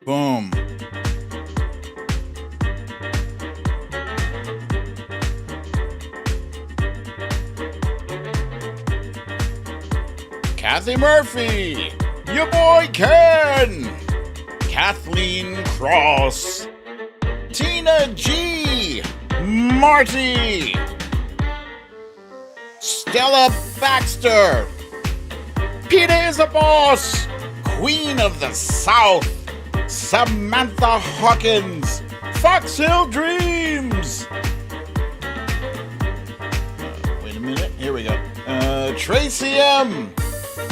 Boom. Kathy Murphy, your boy Ken, Kathleen Cross, Tina G, Marty, Stella Baxter, Peter is a boss, Queen of the South, Samantha Hawkins, Fox Hill Dreams. Wait a minute, here we go. Tracy M,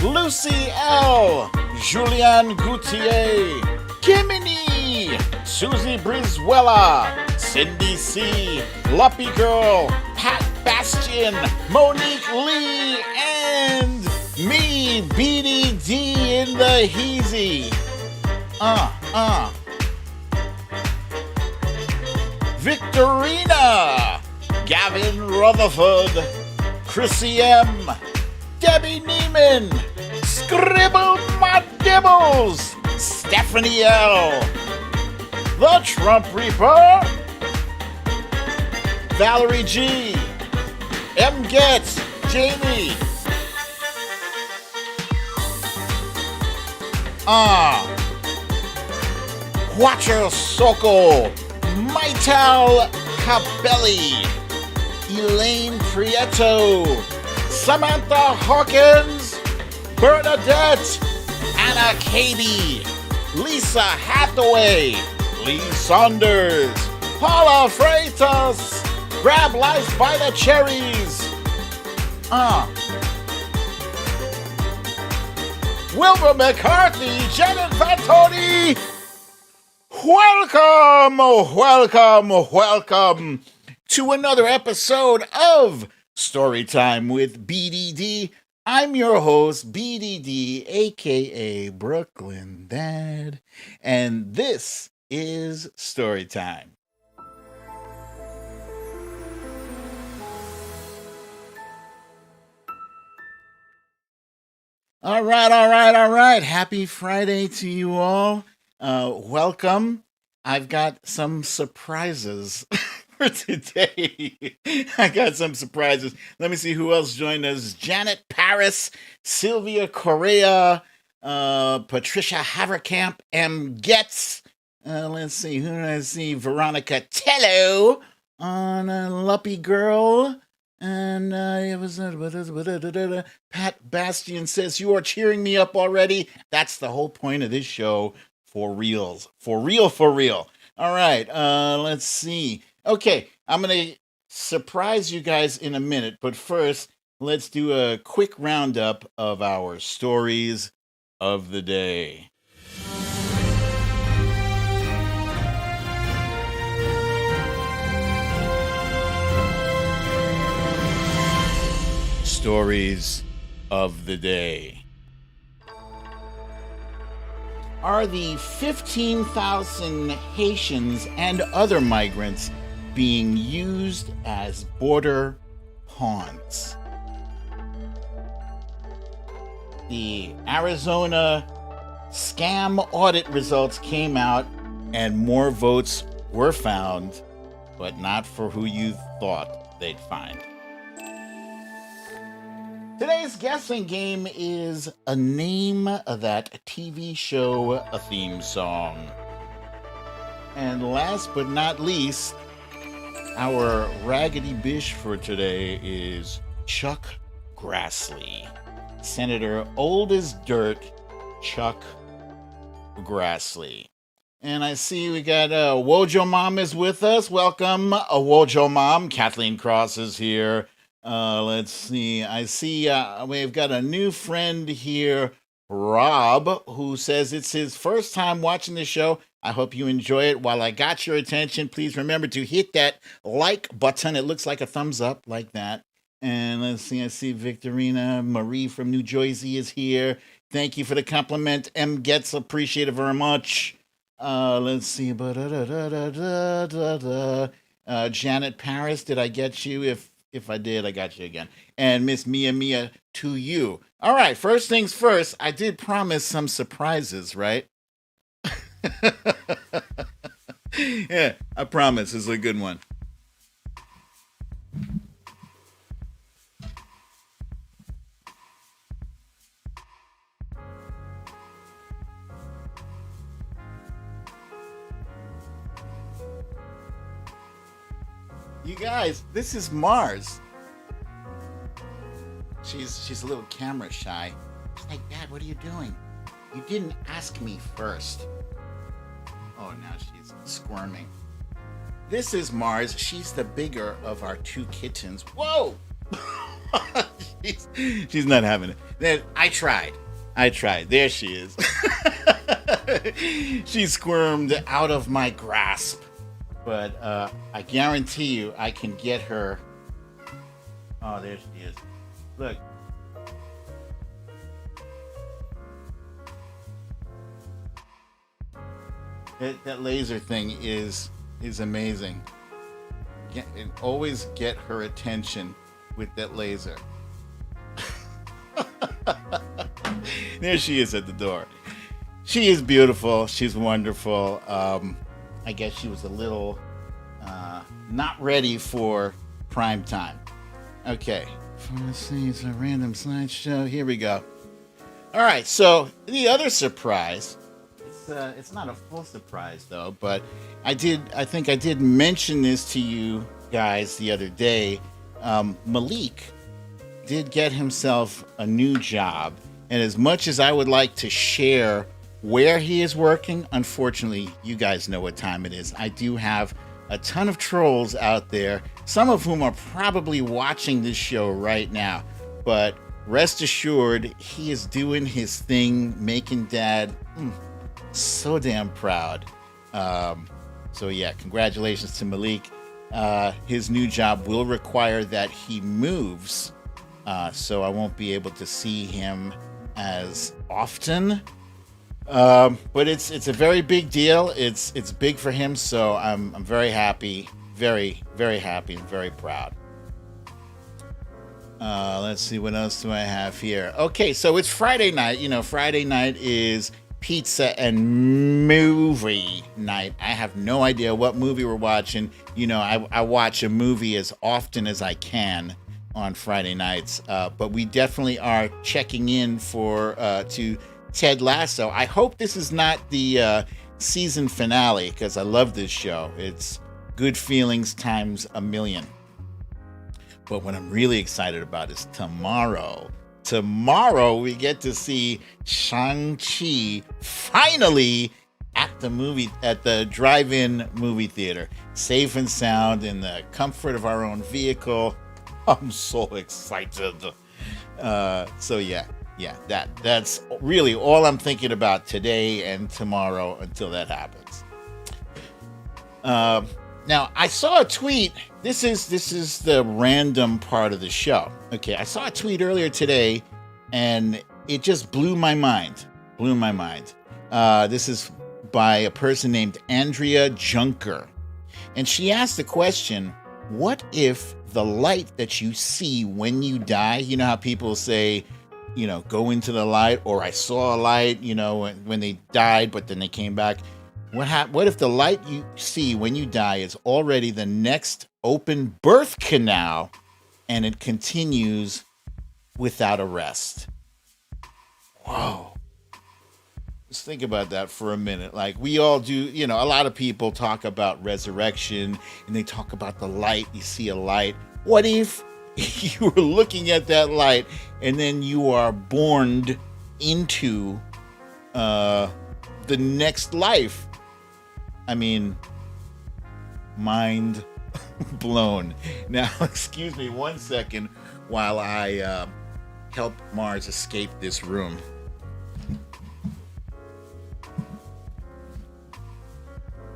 Lucy L, Julianne Goutier, Kimini, Susie Brizuela, Cindy C, Luppy Girl, Pat Bastian, Monique Lee, and me, BDD in the Heezy. Victorina, Gavin Rutherford, Chrissy M, Debbie Neiman, Scribble My Dibbles, Stephanie L, The Trump Reaper, Valerie G, M. Getz, Jamie, Huacho Soko, Maital Cabelli, Elaine Prieto, Samantha Hawkins, Bernadette, Anna Katie, Lisa Hathaway, Lee Saunders, Paula Freitas, Grab Life by the Cherries, Wilbur McCarthy, Janet Vantoni. Welcome to another episode of Storytime with BDD. I'm your host, BDD, aka BrooklynDad, and this is Storytime. All right. Happy Friday to you all. Welcome. I've got some surprises for today. I got some surprises. Let me see who else joined us. Janet Paris, Sylvia Correa, Patricia Haverkamp, M. Getz. Let's see, who did I see? Veronica Tello on Luppy Girl. And it was Pat Bastian says, you are cheering me up already. That's the whole point of this show. For reals. For real. All right, let's see. Okay, I'm going to surprise you guys in a minute. But first, let's do a quick roundup of our stories of the day. Stories of the day. Are the 15,000 Haitians and other migrants being used as border pawns? The Arizona scam audit results came out and more votes were found, but not for who you thought they'd find. Today's guessing game is a name of that TV show, a theme song. And last but not least, our Raggedy Bish for today is Chuck Grassley. Senator Old as Dirt, Chuck Grassley. And I see we got Wojo Mom is with us. Welcome, Wojo Mom. Kathleen Cross is here. Let's see. I see we've got a new friend here, Rob, who says it's his first time watching the show. I hope you enjoy it. While I got your attention, please remember to hit that like button. It looks like a thumbs up like that. And let's see. I see Victorina Marie from New Jersey is here. Thank you for the compliment. M. Getz, appreciate it very much. Let's see. Janet Paris, did I get you? If I did, I got you again. And Miss Mia to you. All right, first things first, I did promise some surprises, right? Yeah, I promise it's a good one. You guys, this is Mars. She's a little camera shy. She's like, Dad, what are you doing? You didn't ask me first. Oh, now she's squirming. This is Mars. She's the bigger of our two kittens. Whoa! she's not having it. I tried. There she is. She squirmed out of my grasp. But I guarantee you I can get her. Oh, there she is. Look. That laser thing is amazing. And always get her attention with that laser. There she is at the door. She is beautiful. She's wonderful. I guess she was a little not ready for prime time. Okay. Let's see. It's a random slideshow. Here we go. All right. So the other surprise. It's not a full surprise though, but I think I did mention this to you guys the other day. Malik did get himself a new job, and as much as I would like to share where he is working, unfortunately, you guys know what time it is. I do have a ton of trolls out there, some of whom are probably watching this show right now, but rest assured, he is doing his thing, making Dad so damn proud. So yeah, congratulations to Malik. His new job will require that he moves, so I won't be able to see him as often. But it's a very big deal. It's big for him, so I'm very happy, very very happy, and very proud. Let's see, what else do I have here? Okay, so it's Friday night. You know, Friday night is pizza and movie night. I have no idea what movie we're watching. You know, I watch a movie as often as I can on Friday nights, but we definitely are checking in for to Ted Lasso. I hope this is not the season finale, because I love this show. It's good feelings times a million. But what I'm really excited about is tomorrow. Tomorrow we get to see Shang-Chi finally at the drive-in movie theater, safe and sound in the comfort of our own vehicle. I'm so excited. So yeah, that's really all I'm thinking about today and tomorrow until that happens. Now I saw a tweet. This is the random part of the show. Okay, I saw a tweet earlier today, and it just blew my mind. This is by a person named Andrea Junker, and she asked the question: what if the light that you see when you die? You know how people say, you know, go into the light, or I saw a light, you know, when they died, but then they came back. What if the light you see when you die is already the next open birth canal, and it continues without a rest? Whoa. Just think about that for a minute. Like, we all do, you know, a lot of people talk about resurrection, and they talk about the light. You see a light. What if you were looking at that light, and then you are born into the next life? I mean, mind blown. Now, excuse me 1 second while I help Mars escape this room.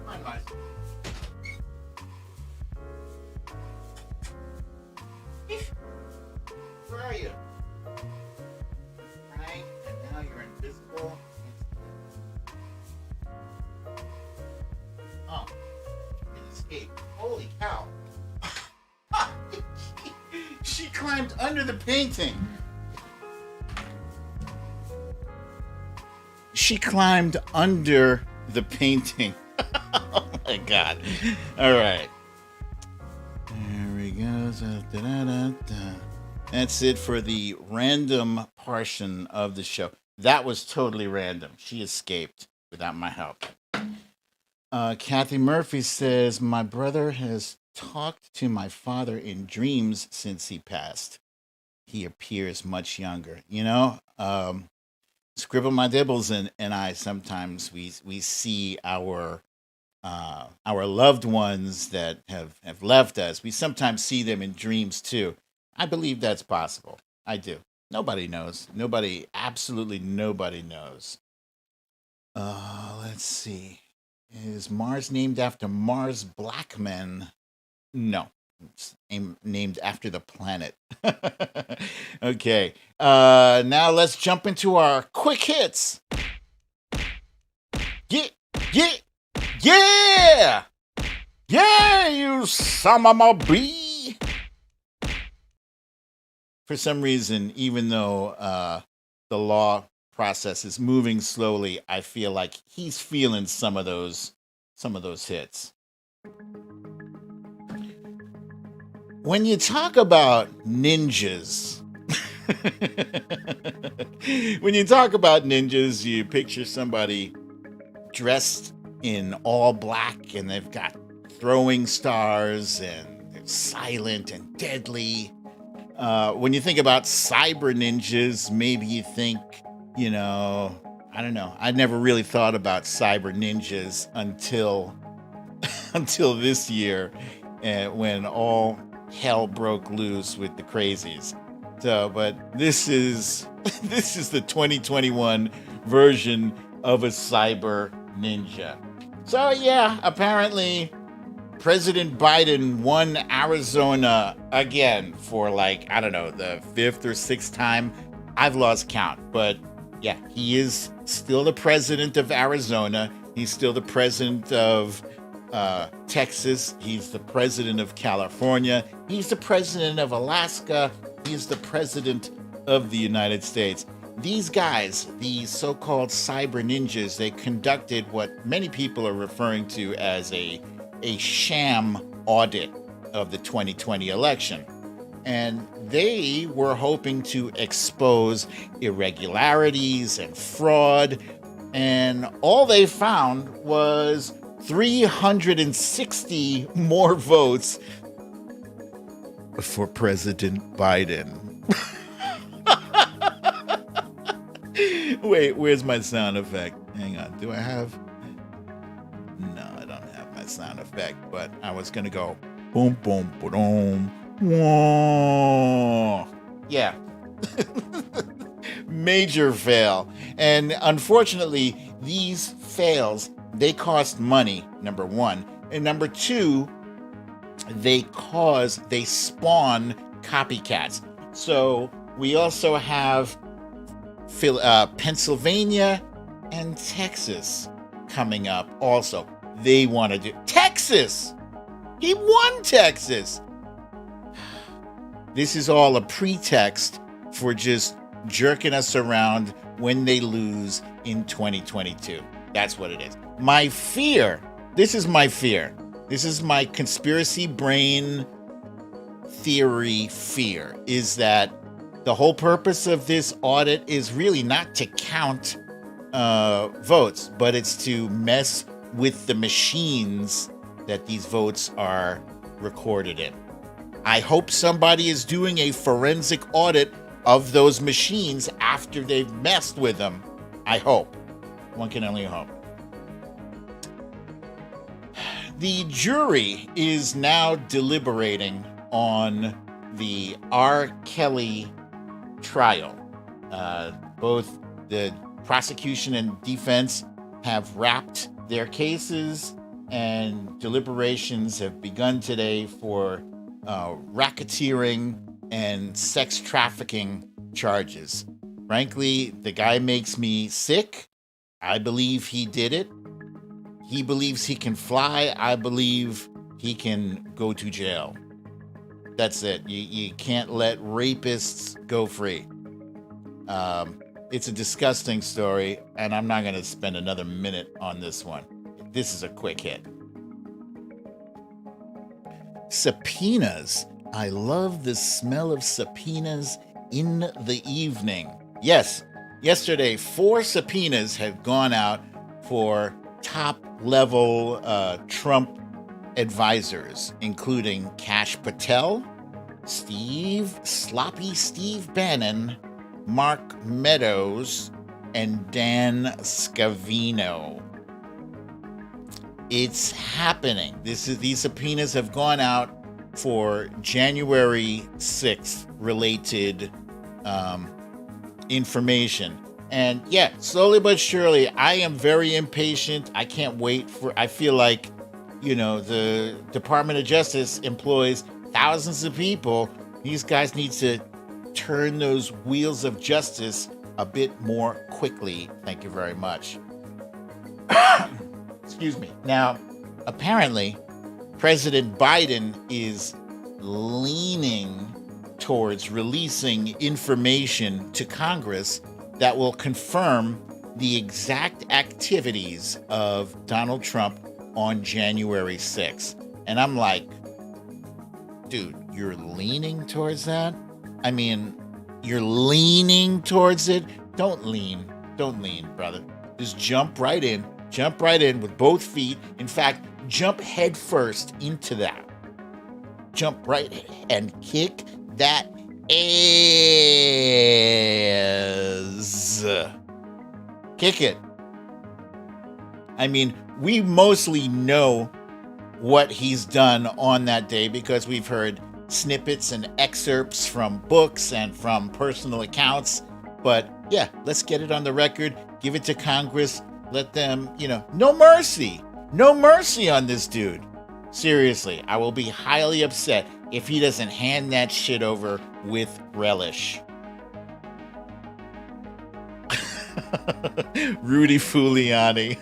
Hi, Mars. Where are you? Right, and now you're invisible. Oh, it escaped. Holy cow. She climbed under the painting. She climbed under the painting. Oh my God. All right. There we go. That's it for the random portion of the show. That was totally random. She escaped without my help. Kathy Murphy says, my brother has talked to my father in dreams since he passed. He appears much younger. Scribble My Dibbles and I sometimes we see our loved ones that have left us. We sometimes see them in dreams too. I believe that's possible. I do. Nobody knows. Absolutely nobody knows. Let's see. Is Mars named after Mars Blackman? No. It's named after the planet. Okay. Now let's jump into our quick hits. Yeah! Yeah, you son of a bee! For some reason, even though the law process is moving slowly, I feel like he's feeling some of those hits. When you talk about ninjas, you picture somebody dressed in all black and they've got throwing stars and they're silent and deadly. When you think about cyber ninjas, maybe you think, I don't know. I never really thought about cyber ninjas until this year, when all hell broke loose with the crazies. So, but this is the 2021 version of a cyber ninja. So yeah, apparently President Biden won Arizona again for the fifth or sixth time. I've lost count, but yeah, he is still the president of Arizona. He's still the president of Texas. He's the president of California. He's the president of Alaska. He's the president of the United States. These guys, these so-called cyber ninjas, they conducted what many people are referring to as a sham audit of the 2020 election. And they were hoping to expose irregularities and fraud. And all they found was 360 more votes for President Biden. Wait, where's my sound effect? Hang on. Do I have? No, I don't have my sound effect, but I was going to go boom, boom, boom, whoa. Yeah. Major fail. And unfortunately, these fails, they cost money, number one. And number two, they spawn copycats. So we also have Pennsylvania and Texas coming up also. They want to do Texas. He won Texas. This is all a pretext for just jerking us around when they lose in 2022. That's what it is. My fear, this is my conspiracy brain theory fear, is that the whole purpose of this audit is really not to count votes, but it's to mess with the machines that these votes are recorded in. I hope somebody is doing a forensic audit of those machines after they've messed with them. I hope. One can only hope. The jury is now deliberating on the R. Kelly trial. Both the prosecution and defense have wrapped their cases, and deliberations have begun today for racketeering and sex trafficking charges. Frankly, the guy makes me sick. I believe he did it. He believes he can fly. I believe he can go to jail. That's it. You can't let rapists go free. It's a disgusting story, and I'm not going to spend another minute on this one. This is a quick hit. Subpoenas. I love the smell of subpoenas in the evening. Yes, yesterday, 4 subpoenas had gone out for top-level Trump advisors, including Kash Patel, Sloppy Steve Bannon, Mark Meadows, and Dan Scavino. It's happening. These subpoenas have gone out for January 6th related information. And yeah, slowly but surely, I am very impatient. I can't wait I feel like, the Department of Justice employs thousands of people. These guys need to turn those wheels of justice a bit more quickly. Thank you very much. Excuse me. Now, apparently, President Biden is leaning towards releasing information to Congress that will confirm the exact activities of Donald Trump on January 6th. And I'm like, dude, you're leaning towards that? I mean, you're leaning towards it? Don't lean, brother. Just jump right in with both feet. In fact, jump head first into that. Jump right in and kick that ass. Kick it. I mean, we mostly know what he's done on that day because we've heard snippets and excerpts from books and from personal accounts. But yeah, let's get it on the record. Give it to Congress. Let them, no mercy. No mercy on this dude. Seriously, I will be highly upset if he doesn't hand that shit over with relish. Rudy Giuliani.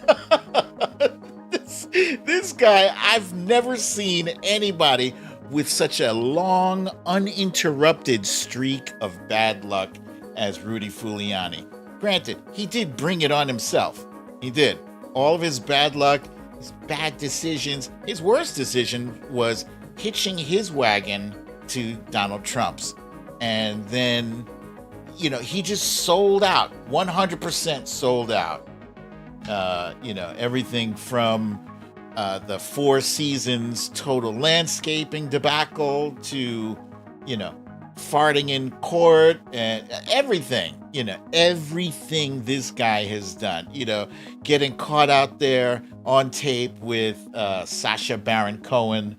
This guy, I've never seen anybody with such a long, uninterrupted streak of bad luck as Rudy Giuliani. Granted, he did bring it on himself. He did. All of his bad luck, his bad decisions. His worst decision was hitching his wagon to Donald Trump's. And then, he just sold out, 100% sold out. Everything from the Four Seasons total landscaping debacle to, farting in court and everything, everything this guy has done, getting caught out there on tape with Sacha Baron Cohen.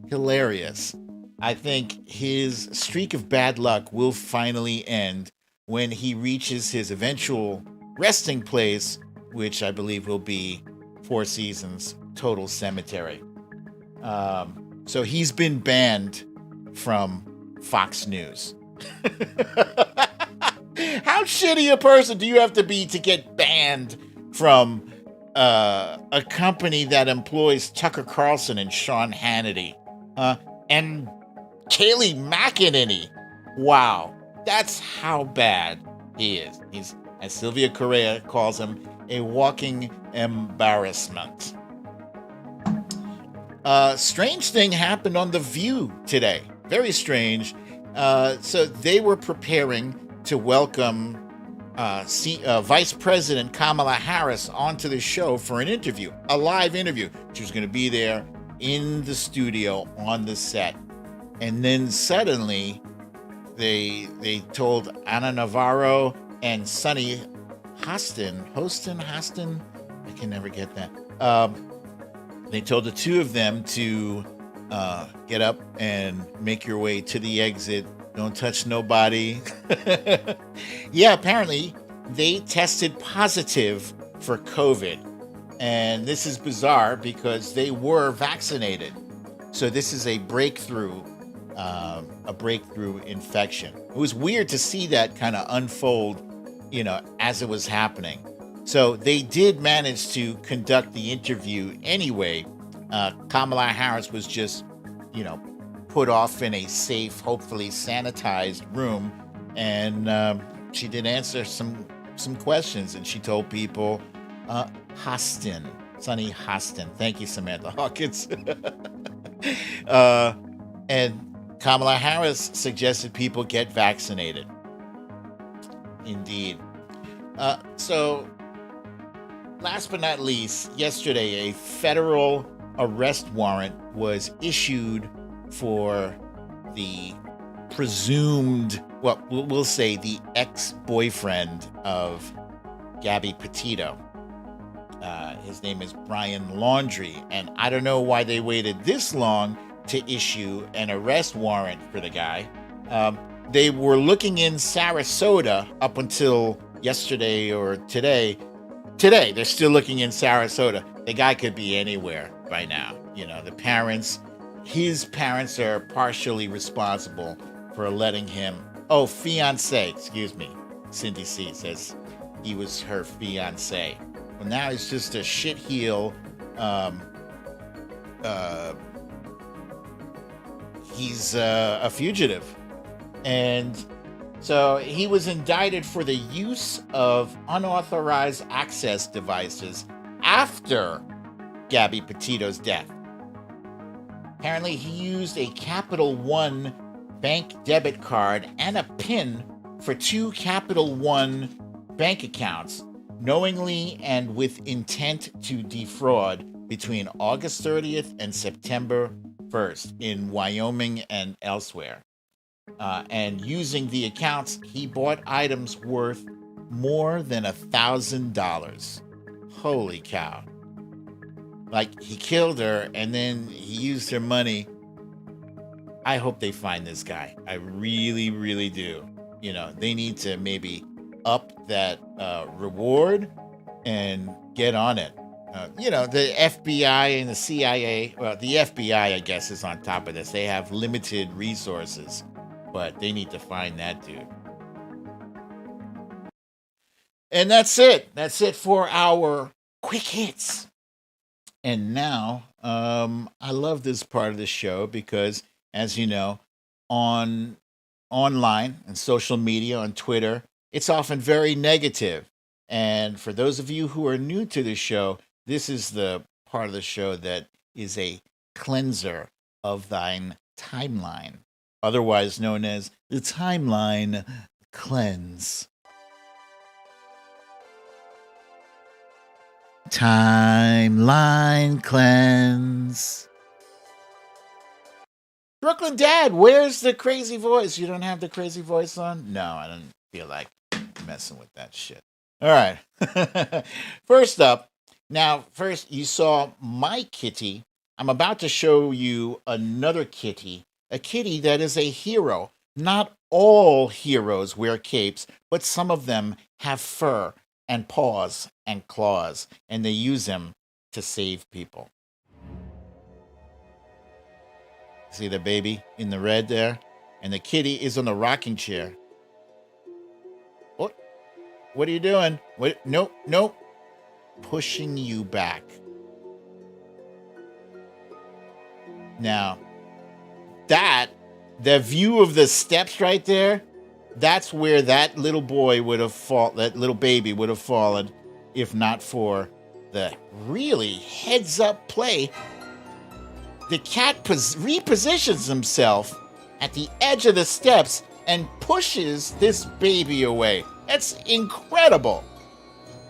Hilarious. I think his streak of bad luck will finally end when he reaches his eventual resting place, which I believe will be Four Seasons Total Cemetery. So he's been banned from Fox News. How shitty a person do you have to be to get banned from a company that employs Tucker Carlson and Sean Hannity? And Kayleigh McEnany. Wow, that's how bad he is. He's, as Sylvia Correa calls him, a walking embarrassment. Strange thing happened on The View today. Very strange. So they were preparing to welcome Vice President Kamala Harris onto the show for an interview, a live interview. She was going to be there in the studio on the set. And then suddenly they told Ana Navarro and Sonny Hostin, I can never get that. They told the two of them to get up and make your way to the exit. Don't touch nobody. Yeah, apparently they tested positive for COVID. And this is bizarre because they were vaccinated. So this is a breakthrough infection. It was weird to see that kind of unfold, as it was happening. So they did manage to conduct the interview anyway. Kamala Harris was just, put off in a safe, hopefully sanitized room. And she did answer some some questions, and she told people, Hostin, Sonny Hostin. Thank you, Samantha Hawkins. And Kamala Harris suggested people get vaccinated. Indeed. So, last but not least, yesterday a federal arrest warrant was issued for the presumed, well, we'll say the ex-boyfriend of Gabby Petito. His name is Brian Laundrie, and I don't know why they waited this long to issue an arrest warrant for the guy. They were looking in Sarasota up until yesterday or today. Today, they're still looking in Sarasota. The guy could be anywhere by now. You know, his parents are partially responsible for letting him, fiance, excuse me. Cindy C says he was her fiance. Well, now he's just a shitheel. He's a fugitive. And so he was indicted for the use of unauthorized access devices after Gabby Petito's death. Apparently, he used a Capital One bank debit card and a PIN for 2 Capital One bank accounts, knowingly and with intent to defraud between August 30th and September 1st in Wyoming and elsewhere. And using the accounts, he bought items worth more than $1,000. Holy cow. Like, he killed her and then he used her money. I hope they find this guy. I really, really do. You know, they need to maybe up that reward and get on it. The FBI and the CIA, well, the FBI, I guess, is on top of this. They have limited resources, but they need to find that dude. And that's it. That's it for our quick hits. And now, I love this part of the show because, as you know, online and social media, on Twitter, it's often very negative. And for those of you who are new to the show, this is the part of the show that is a cleanser of thine timeline, otherwise known as the timeline cleanse. Timeline cleanse. BrooklynDad, where's the crazy voice? You don't have the crazy voice on? No, I don't feel like messing with that shit. All right. First up, first you saw my kitty. I'm about to show you another kitty, a kitty that is a hero. Not all heroes wear capes, but some of them have fur and paws and claws, and they use them to save people. See the baby in the red there? And the kitty is on the rocking chair. What are you doing? Nope. Pushing you back. Now, the view of the steps right there, that's where that little boy would have fallen, that little baby would have fallen, if not for the really heads-up play. The cat repositions himself at the edge of the steps and pushes this baby away. That's incredible.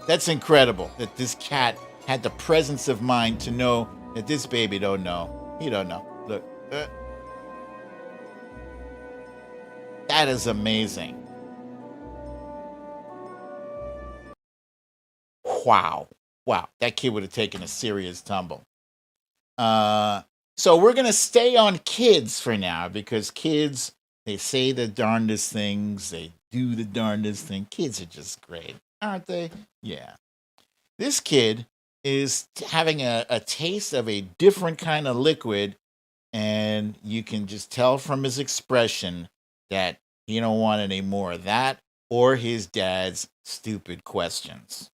That's incredible that this cat had the presence of mind to know that this baby don't know. He don't know. Look. That is amazing. Wow. That kid would have taken a serious tumble. So we're going to stay on kids for now because kids, they say the darndest things. They do the darndest thing. Kids are just great, aren't they? Yeah. This kid is having a taste of a different kind of liquid, and you can just tell from his expression that he don't want any more of that or his dad's stupid questions.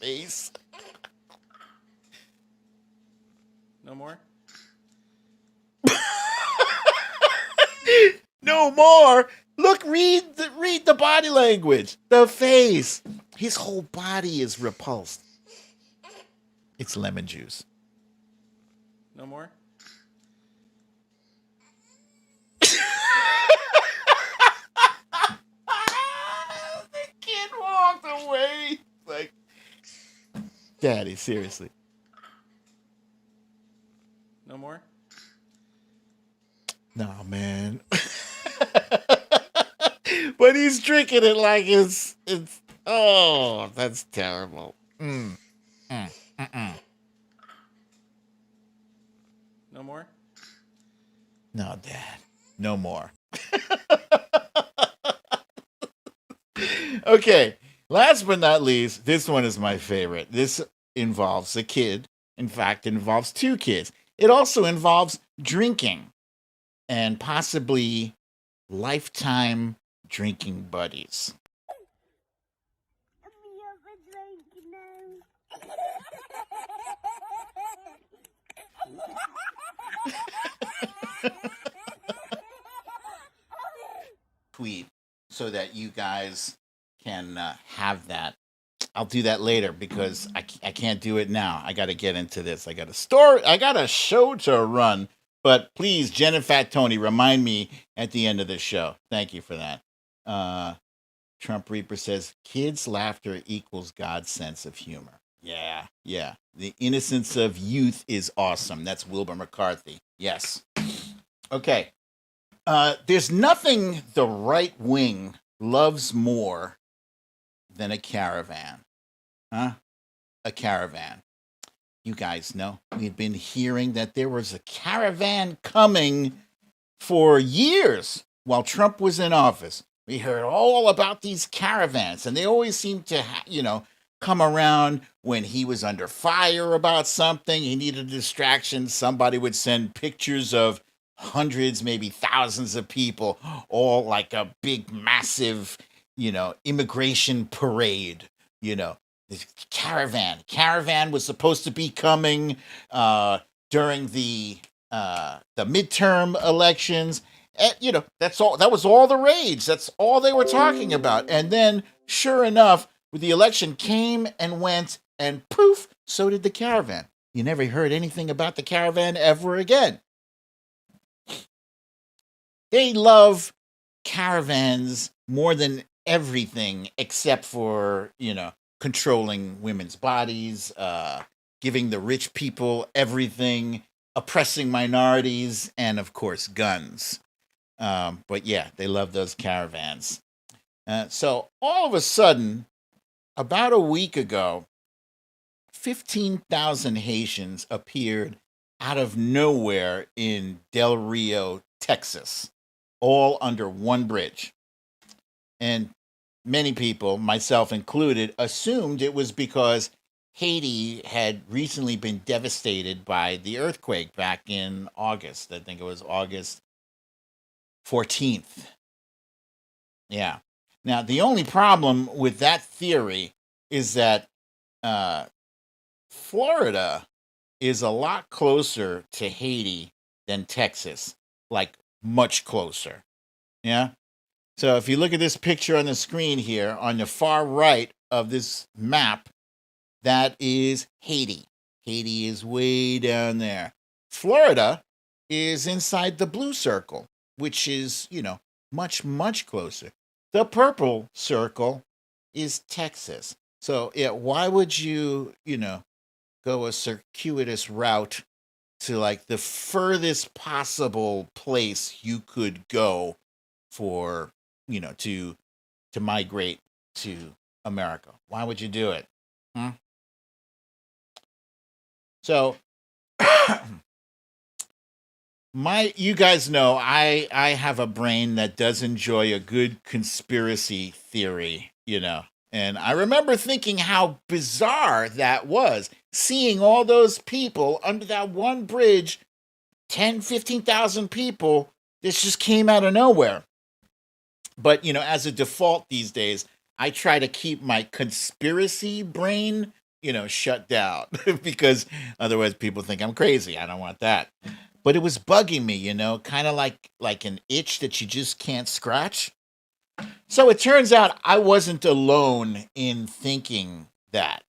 Face. No more? No more. Look, read the body language, the face. His whole body is repulsed. It's lemon juice. No more? The kid walked away. Like, Daddy, seriously. No more? No, man. But he's drinking it like it's oh, that's terrible. No more? No, Dad. No more. Okay. Last but not least, this one is my favorite. This involves a kid. In fact, it involves two kids. It also involves drinking and possibly lifetime drinking buddies. Tweet so that you guys can have that. I'll do that later because I can't do it now. I got to get into this. I got a show to run. But please, Jen and Fat Tony, remind me at the end of the show. Thank you for that. Trump Reaper says, kids' laughter equals God's sense of humor. Yeah. The innocence of youth is awesome. That's Wilbur McCarthy. Yes. Okay. There's nothing the right wing loves more than a caravan. Huh? A caravan. You guys know, we've been hearing that there was a caravan coming for years while Trump was in office. We heard all about these caravans, and they always seem to, come around when he was under fire about something. He needed a distraction. Somebody would send pictures of hundreds, maybe thousands of people, all like a big, massive, immigration parade, This caravan was supposed to be coming during the midterm elections. And, that's all. That was all the rage. That's all they were talking about. And then, sure enough, the election came and went, and poof, so did the caravan. You never heard anything about the caravan ever again. They love caravans more than everything, except for, controlling women's bodies, giving the rich people everything, oppressing minorities, and of course, guns. But yeah, they love those caravans. So all of a sudden, about a week ago, 15,000 Haitians appeared out of nowhere in Del Rio, Texas, all under one bridge. And many people, myself included, assumed it was because Haiti had recently been devastated by the earthquake back in August. I think it was August 14th. Yeah. Now, the only problem with that theory is that Florida is a lot closer to Haiti than Texas, like much closer. Yeah. So if you look at this picture on the screen here, on the far right of this map, that is Haiti. Haiti is way down there. Florida is inside the blue circle, which is, much, much closer. The purple circle is Texas. So, yeah, why would you, go a circuitous route to like the furthest possible place you could go for, to migrate to America? Why would you do it? So you guys know I have a brain that does enjoy a good conspiracy theory, And I remember thinking how bizarre that was, seeing all those people under that one bridge, 10, 15,000 people. This just came out of nowhere. But, as a default these days, I try to keep my conspiracy brain, shut down because otherwise people think I'm crazy. I don't want that. but it was bugging me, kind of like an itch that you just can't scratch. So it turns out I wasn't alone in thinking that.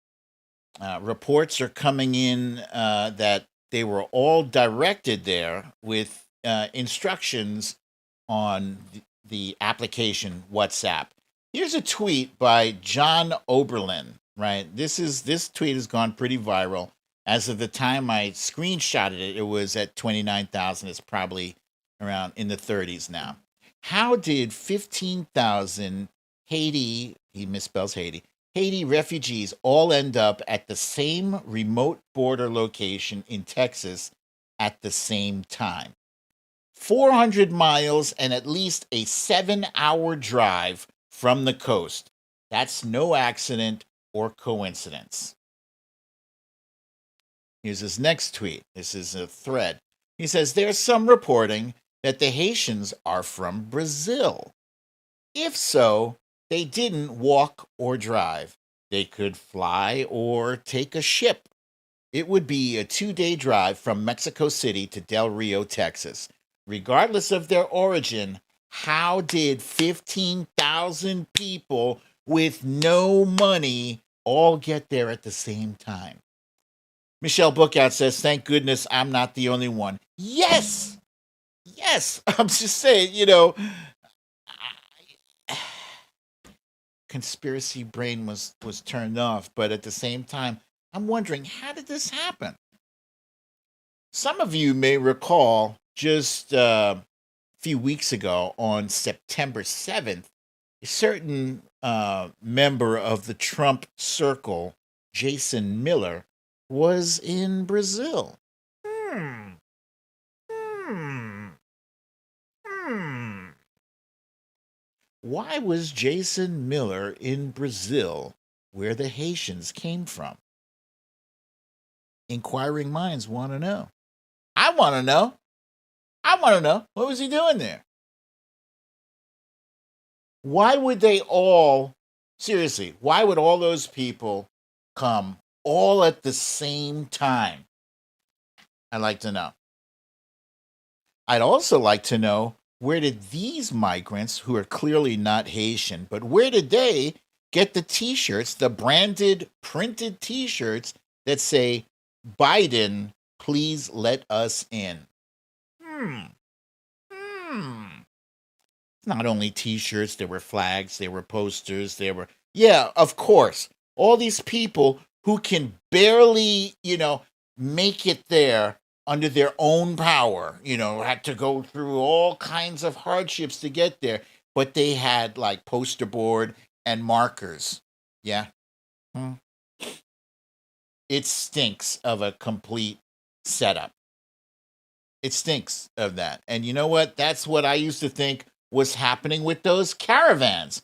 Reports are coming in that they were all directed there with instructions on the application WhatsApp. Here's a tweet by John Oberlin, right? This tweet has gone pretty viral. As of the time I screenshotted it, it was at 29,000. It's probably around in the 30s now. How did 15,000 Haiti, he misspells Haiti, Haiti refugees all end up at the same remote border location in Texas at the same time? 400 miles and at least a 7-hour drive from the coast. That's no accident or coincidence. Here's his next tweet. This is a thread. He says, there's some reporting that the Haitians are from Brazil. If so, they didn't walk or drive. They could fly or take a ship. It would be a 2-day drive from Mexico City to Del Rio, Texas. Regardless of their origin, how did 15,000 people with no money all get there at the same time? Michelle Bookout says, thank goodness I'm not the only one. Yes! Yes! I'm just saying, conspiracy brain was turned off, but at the same time, I'm wondering, how did this happen? Some of you may recall just a few weeks ago on September 7th, a certain member of the Trump circle, Jason Miller, was in Brazil. Why was Jason Miller in Brazil, where the Haitians came from? Inquiring minds want to know. I want to know. What was he doing there? Why would why would all those people come all at the same time? I'd like to know. I'd also like to know, where did these migrants, who are clearly not Haitian, but where did they get the t-shirts, the branded, printed t-shirts that say, Biden, please let us in? Not only t-shirts, there were flags, there were posters, yeah, of course, all these people who can barely, make it there under their own power, had to go through all kinds of hardships to get there, but they had like poster board and markers. Yeah. It stinks of a complete setup. It stinks of that. And you know what? That's what I used to think was happening with those caravans.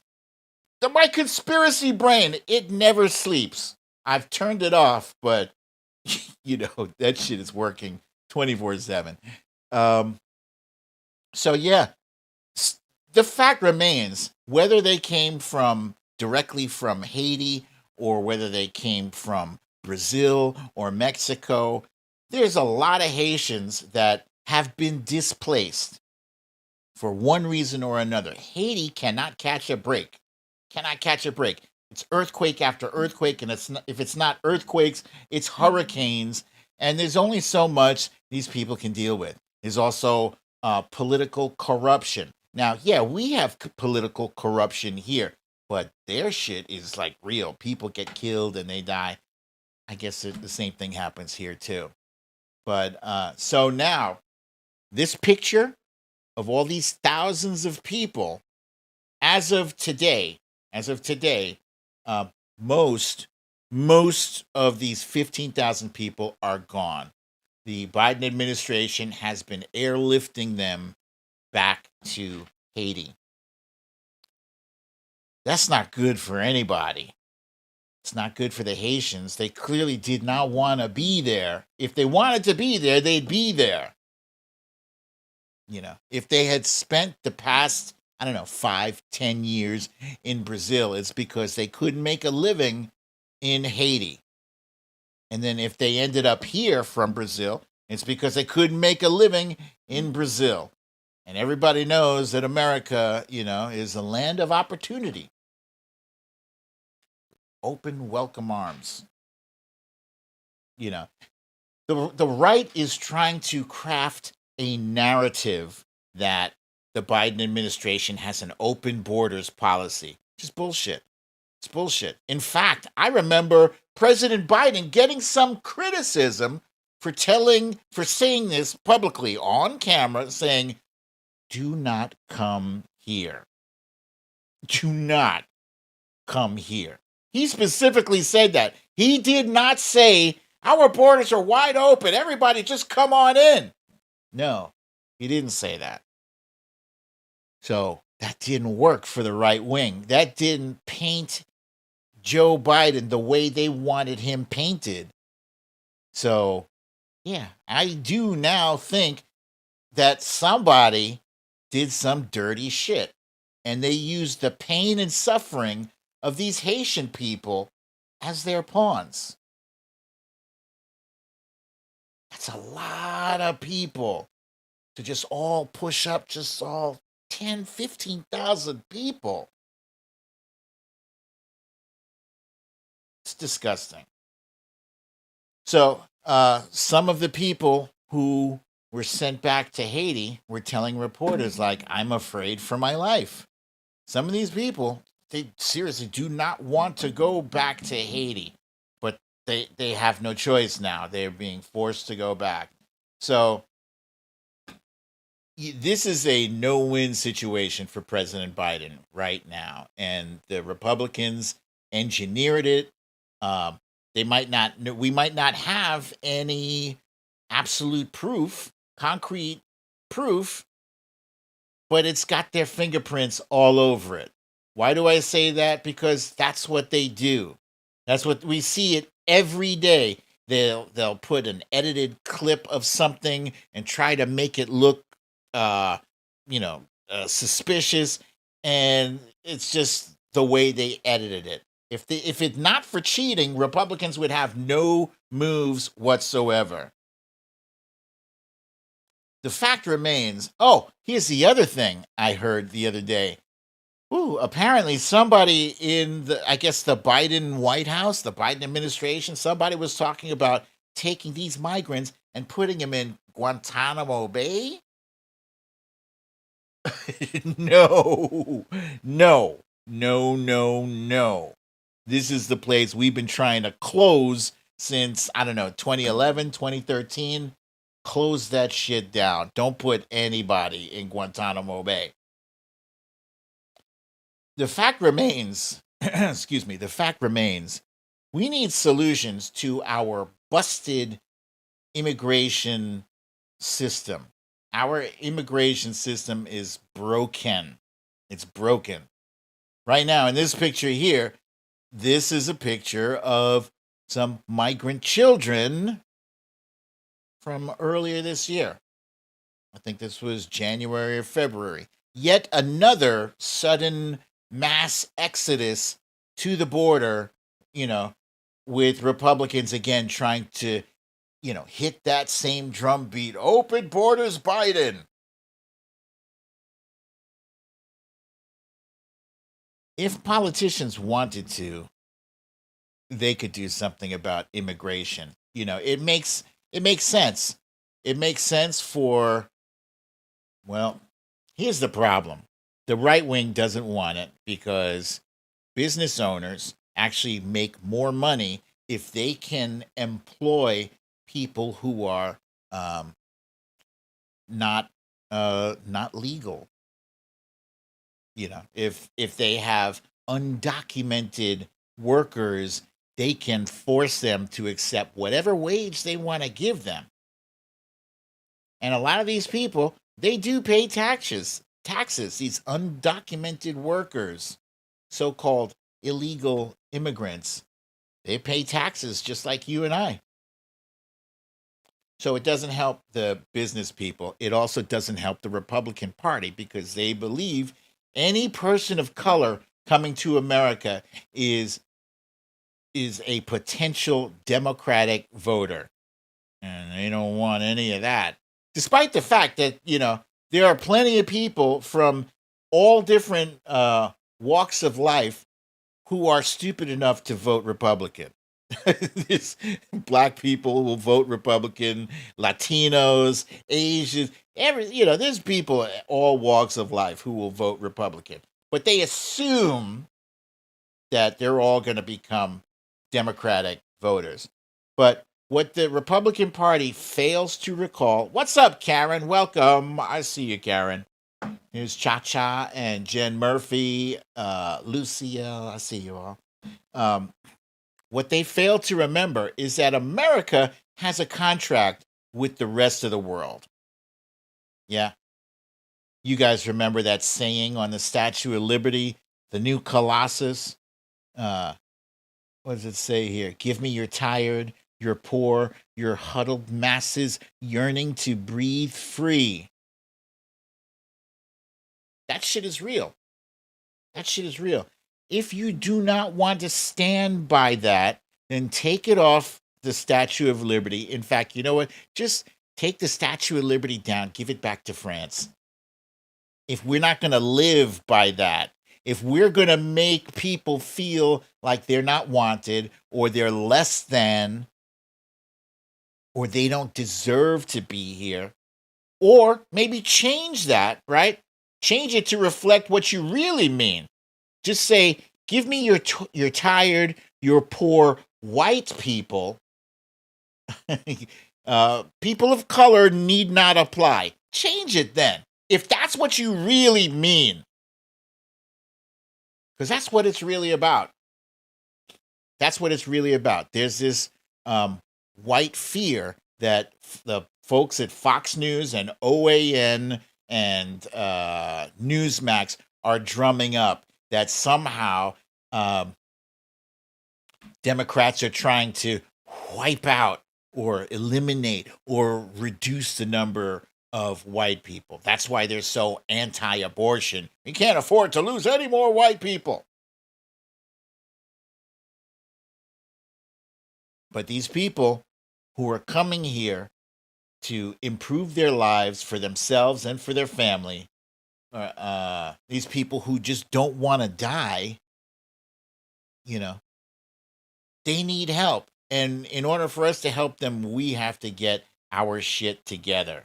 My conspiracy brain, it never sleeps. I've turned it off, but that shit is working 24/7. So yeah, the fact remains, whether they came directly from Haiti or whether they came from Brazil or Mexico, there's a lot of Haitians that have been displaced for one reason or another. Haiti cannot catch a break. It's earthquake after earthquake, and if it's not earthquakes, it's hurricanes, and there's only so much these people can deal with. There's also political corruption. Now, yeah, we have political corruption here, but their shit is like real. People get killed and they die. I guess the same thing happens here too. But so now, this picture of all these thousands of people, as of today, most of these 15,000 people are gone. The Biden administration has been airlifting them back to Haiti. That's not good for anybody. It's not good for the Haitians. They clearly did not want to be there. If they wanted to be there, they'd be there. If they had spent the past, 5-10 years in Brazil, it's because they couldn't make a living in Haiti. And then if they ended up here from Brazil, It's because they couldn't make a living in Brazil. And everybody knows that America, is a land of opportunity. Open, welcome arms. The right is trying to craft a narrative that the Biden administration has an open borders policy. Just bullshit. It's bullshit. In fact, I remember President Biden getting some criticism for saying this publicly on camera, saying, do not come here. Do not come here. He specifically said that. He did not say, our borders are wide open. Everybody just come on in. No, he didn't say that. So that didn't work for the right wing. That didn't paint Joe Biden the way they wanted him painted. So, yeah, I do now think that somebody did some dirty shit. And they used the pain and suffering of these Haitian people as their pawns. That's a lot of people to just all push up, just all 10, 15,000 people. It's disgusting. So some of the people who were sent back to Haiti were telling reporters, like, I'm afraid for my life. Some of these people, they seriously do not want to go back to Haiti, but they have no choice now. They're being forced to go back. So this is a no-win situation for President Biden right now. And the Republicans engineered it. We might not have any absolute proof, concrete proof, but it's got their fingerprints all over it. Why do I say that? Because that's what they do. That's what we see it every day. They'll put an edited clip of something and try to make it look, suspicious, and it's just the way they edited it. If it's not for cheating, Republicans would have no moves whatsoever. The fact remains. Oh, here's the other thing I heard the other day. Apparently somebody in the Biden White House, the Biden administration, somebody was talking about taking these migrants and putting them in Guantanamo Bay. No. This is the place we've been trying to close since, 2011, 2013. Close that shit down. Don't put anybody in Guantanamo Bay. The fact remains, we need solutions to our busted immigration system. Our immigration system is broken. It's broken. Right now, in this picture here, this is a picture of some migrant children from earlier this year. I think this was January or February. Yet another sudden mass exodus to the border, with Republicans again trying to, hit that same drumbeat. Open borders, Biden. If politicians wanted to, they could do something about immigration. It makes sense. It makes sense for, well, here's the problem. The right wing doesn't want it because business owners actually make more money if they can employ people who are not legal. If they have undocumented workers, they can force them to accept whatever wage they want to give them. And a lot of these people, they do pay taxes, these undocumented workers, so-called illegal immigrants. They pay taxes just like you and I. So it doesn't help the business people. It also doesn't help the Republican Party because they believe any person of color coming to America is a potential Democratic voter. And they don't want any of that. Despite the fact that, there are plenty of people from all different walks of life who are stupid enough to vote Republican. Black people will vote Republican, Latinos, Asians, there's people at all walks of life who will vote Republican. But they assume that they're all going to become Democratic voters. But what the Republican Party fails to recall, what's up, Karen? Welcome. I see you, Karen. Here's Cha Cha and Jen Murphy, Lucille. I see you all. What they fail to remember is that America has a contract with the rest of the world. Yeah. You guys remember that saying on the Statue of Liberty, the new Colossus? What does it say here? Give me your tired, your poor, your huddled masses yearning to breathe free. That shit is real. That shit is real. If you do not want to stand by that, then take it off the Statue of Liberty. In fact, you know what? Just take the Statue of Liberty down, give it back to France. If we're not going to live by that, if we're going to make people feel like they're not wanted or they're less than or they don't deserve to be here, or maybe change that, right? Change it to reflect what you really mean. Just say, give me your tired, your poor white people. People of color need not apply. Change it then. If that's what you really mean. Because that's what it's really about. That's what it's really about. There's this white fear that the folks at Fox News and OAN and Newsmax are drumming up, that somehow Democrats are trying to wipe out or eliminate or reduce the number of white people. That's why they're so anti-abortion. We can't afford to lose any more white people. But these people who are coming here to improve their lives for themselves and for their family, these people who just don't want to die, they need help. And in order for us to help them, we have to get our shit together.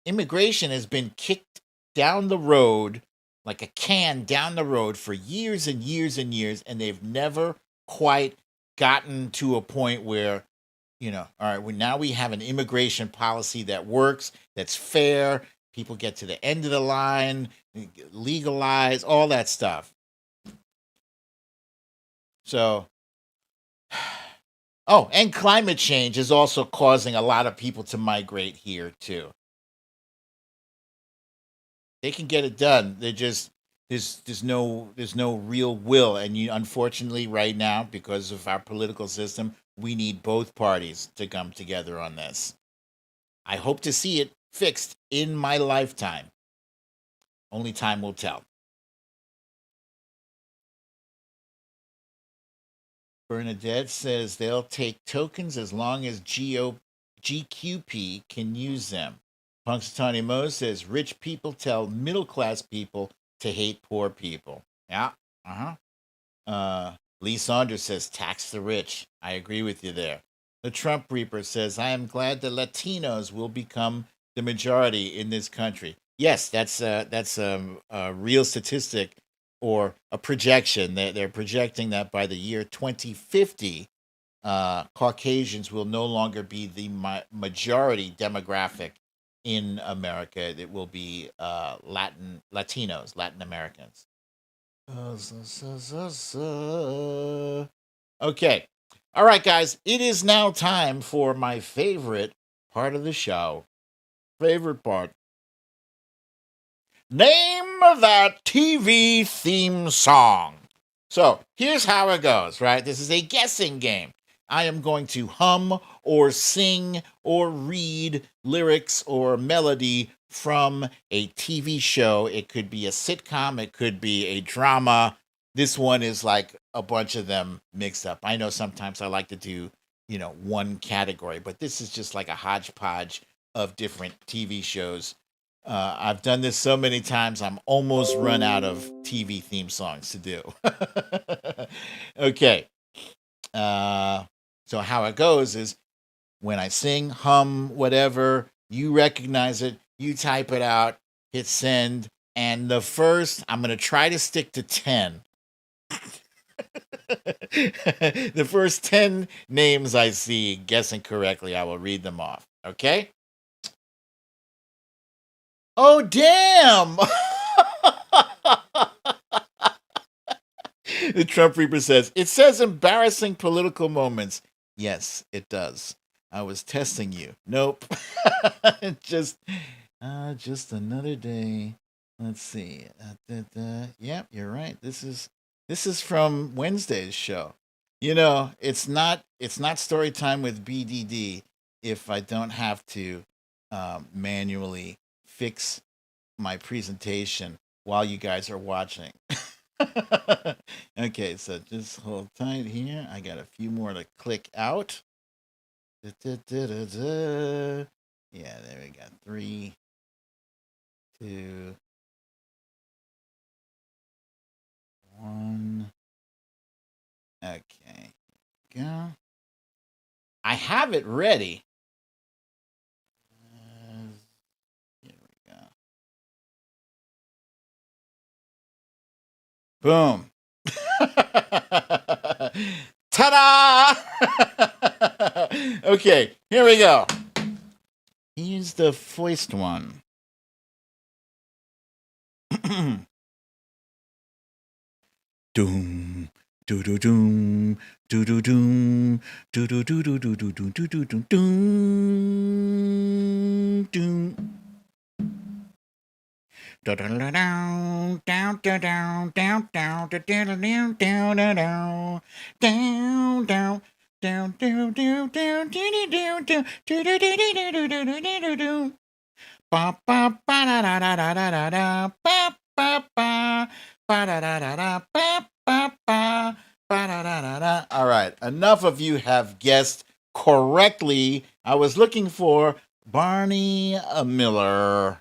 Immigration has been kicked down the road like a can down the road for years and years and years, and they've never quite gotten to a point where, all right, now we have an immigration policy that works, that's fair, people get to the end of the line, legalize, all that stuff. So, and climate change is also causing a lot of people to migrate here too. They can get it done. They're just there's no real will, and unfortunately right now, because of our political system, we need both parties to come together on this. I hope to see it fixed in my lifetime. Only time will tell. Bernadette says they'll take tokens as long as GQP can use them. Punxsutawney Mo says rich people tell middle-class people to hate poor people. Yeah, Lee Saunders says tax the rich. I agree with you there. The Trump Reaper says, I am glad that Latinos will become the majority in this country. Yes, that's a real statistic or a projection. They're projecting that by the year 2050, Caucasians will no longer be the majority demographic in America. It will be Latinos, Latin Americans. Okay. All right, guys. It is now time for my favorite part of the show. Favorite part. Name that TV theme song. So here's how it goes, right? This is a guessing game. I am going to hum or sing or read lyrics or melody from a TV show. It could be a sitcom. It could be a drama. This one is like a bunch of them mixed up. I know sometimes I like to do one category, but this is just like a hodgepodge of different TV shows. I've done this so many times, I'm almost run out of TV theme songs to do. Okay. So how it goes is when I sing, hum, whatever, you recognize it, you type it out, hit send, and I'm going to try to stick to 10. The first 10 names I see, guessing correctly, I will read them off. Okay? Oh, damn! The Trump Reaper says, it says embarrassing political moments. Yes, it does. I was testing you. Nope. just another day. Let's see. Yep, you're right. This is from Wednesday's show. It's not Storytime with BDD if I don't have to manually fix my presentation while you guys are watching. Okay, so just hold tight here. I got a few more to click out. Yeah, there we go. 3, 2, 1. Okay, go. I have it ready. Here we go. Boom. Ta-da! Okay, here we go. Here's the first one. Doom, doo doo doom, doo doo doom, doo doo doo doo doo doo doo doo doo doom, doom. Down down down down down down down down down down down down down down down down down. Ba ba ba da da da da da da da ba ba ba ba da da da da ba ba ba ba da da da da. All right, enough of you have guessed correctly. I was looking for Barney Miller.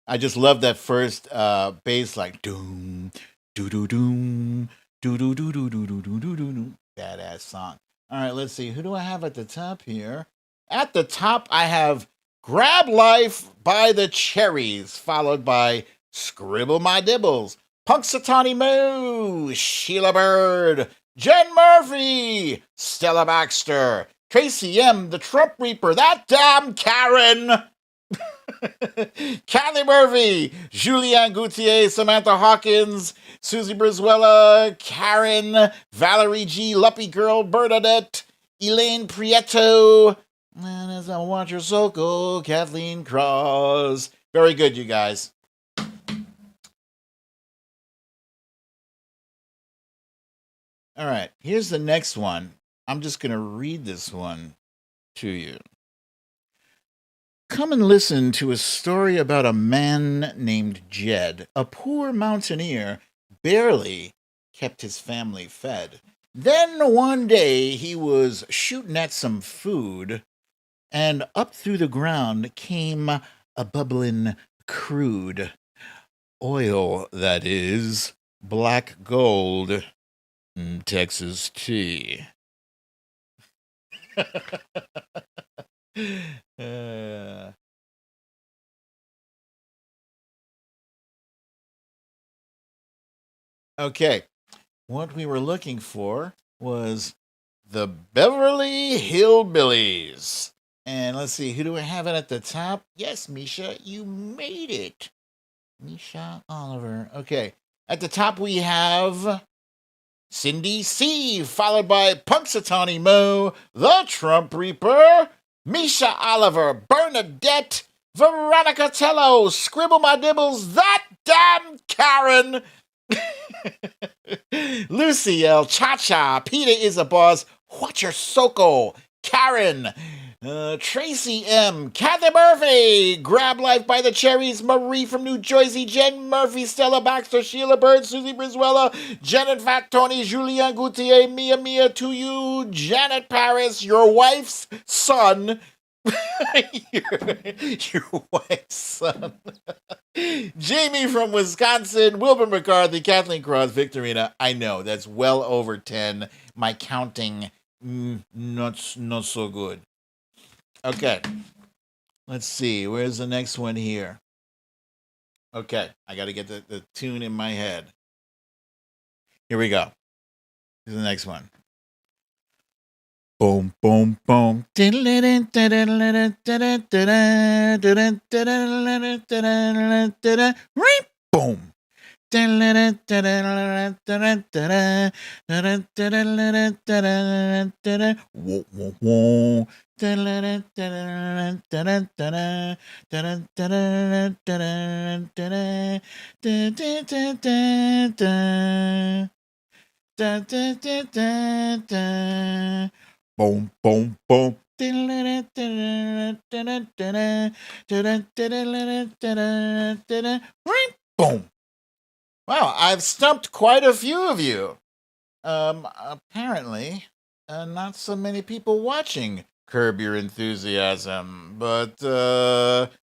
I just love that first bass, like doom, doo doo doom, doo doo doo doo doo doo doo doo doo. Badass song. All right, let's see. Who do I have at the top here? At the top, I have Grab Life by the Cherries, followed by Scribble My Dibbles, Punxsutawney Moo, Sheila Bird, Jen Murphy, Stella Baxter, Tracy M., the Trump Reaper, that damn Karen, Kathy Murphy, Julianne Gauthier, Samantha Hawkins, Susie Brizuela, Karen, Valerie G., Luppy Girl, Bernadette, Elaine Prieto, and as I watch your Soko, Kathleen Cross. Very good, you guys. All right, here's the next one. I'm just going to read this one to you. Come and listen to a story about a man named Jed, a poor mountaineer, barely kept his family fed. Then one day he was shooting at some food, and up through the ground came a bubbling crude. Oil, that is, black gold, Texas tea. Okay, what we were looking for was the Beverly Hillbillies. And let's see, who do we have it at the top? Yes, Misha, you made it. Misha Oliver. Okay, at the top we have Cindy C., followed by Punxsutawney Moo, the Trump Reaper, Misha Oliver, Bernadette, Veronica Tello, Scribble My Dibbles, that damn Karen, Lucy L. Cha-Cha, Peter is a boss, Watch Your Soko, Karen, Tracy M, Kathy Murphy, Grab Life by the Cherries, Marie from New Jersey, Jen Murphy, Stella Baxter, Sheila Bird, Susie Brizuela, Janet Fat, Tony, Julian Gautier, Mia to you, Janet Paris, your wife's son, your wife's son, Jamie from Wisconsin, Wilbur McCarthy, Kathleen Cross, Victorina. I know, that's well over 10. My counting, not so good. Okay, let's see. Where's the next one here? Okay, I got to get the tune in my head. Here we go. Here's the next one. Boom, boom, boom. Boom. Boom, boom, boom. Boom. Wow, I've stumped quite a few of you. Apparently, not so many people watching Curb Your Enthusiasm, but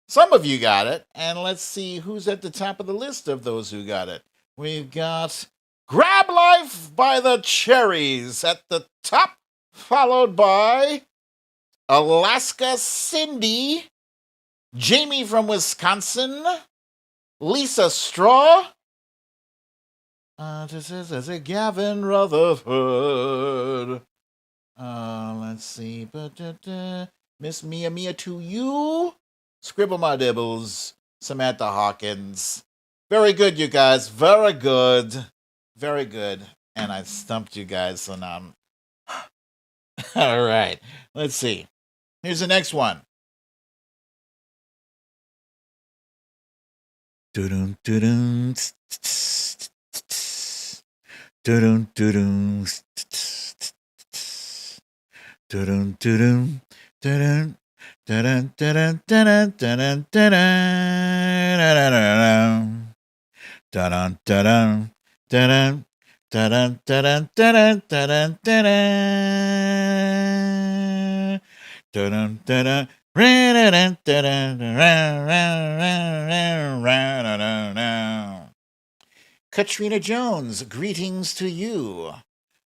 some of you got it, and let's see who's at the top of the list of those who got it. We've got Grab Life by the Cherries at the top, followed by Alaska Cindy, Jamie from Wisconsin, Lisa Straw, this is a Gavin Rutherford. Let's see. Miss Mia to you. Scribble my dibbles. Samantha Hawkins. Very good, you guys. Very good. Very good. And I stumped you guys, so now I'm... All right. Let's see. Here's the next one. Doo-doo, doo-doo. Doo-doo, doo-doo. Doo-doo, doo-doo. Doo-doo. Dun dun dun dun dun dun dun dun dun dun dun dun dun Katrina Jones, greetings to you.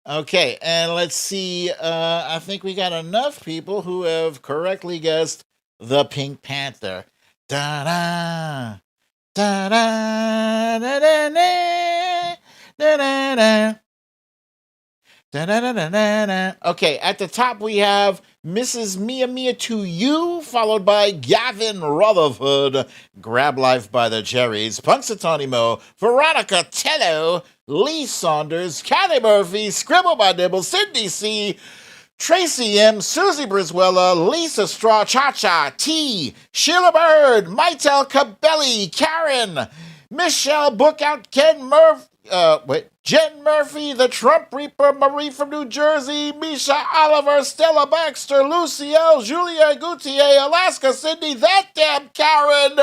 Okay, and let's see. I think we got enough people who have correctly guessed the Pink Panther. Da da da da da da da da da. Okay, at the top we have Mrs. Mia to you, followed by Gavin Rutherford, Grab Life by the Cherries, Punxsutawney Mo, Veronica Tello, Lee Saunders, Kathy Murphy, Scribble by Nibble, Sydney C., Tracy M., Susie Brizuela, Lisa Straw, Cha-Cha, T., Sheila Bird, Maitel Cabelli, Karen, Michelle Bookout, Ken Murphy, Jen Murphy, the Trump Reaper, Marie from New Jersey, Misha Oliver, Stella Baxter, Lucy L., Julia Gautier, Alaska Sydney, that damn Karen.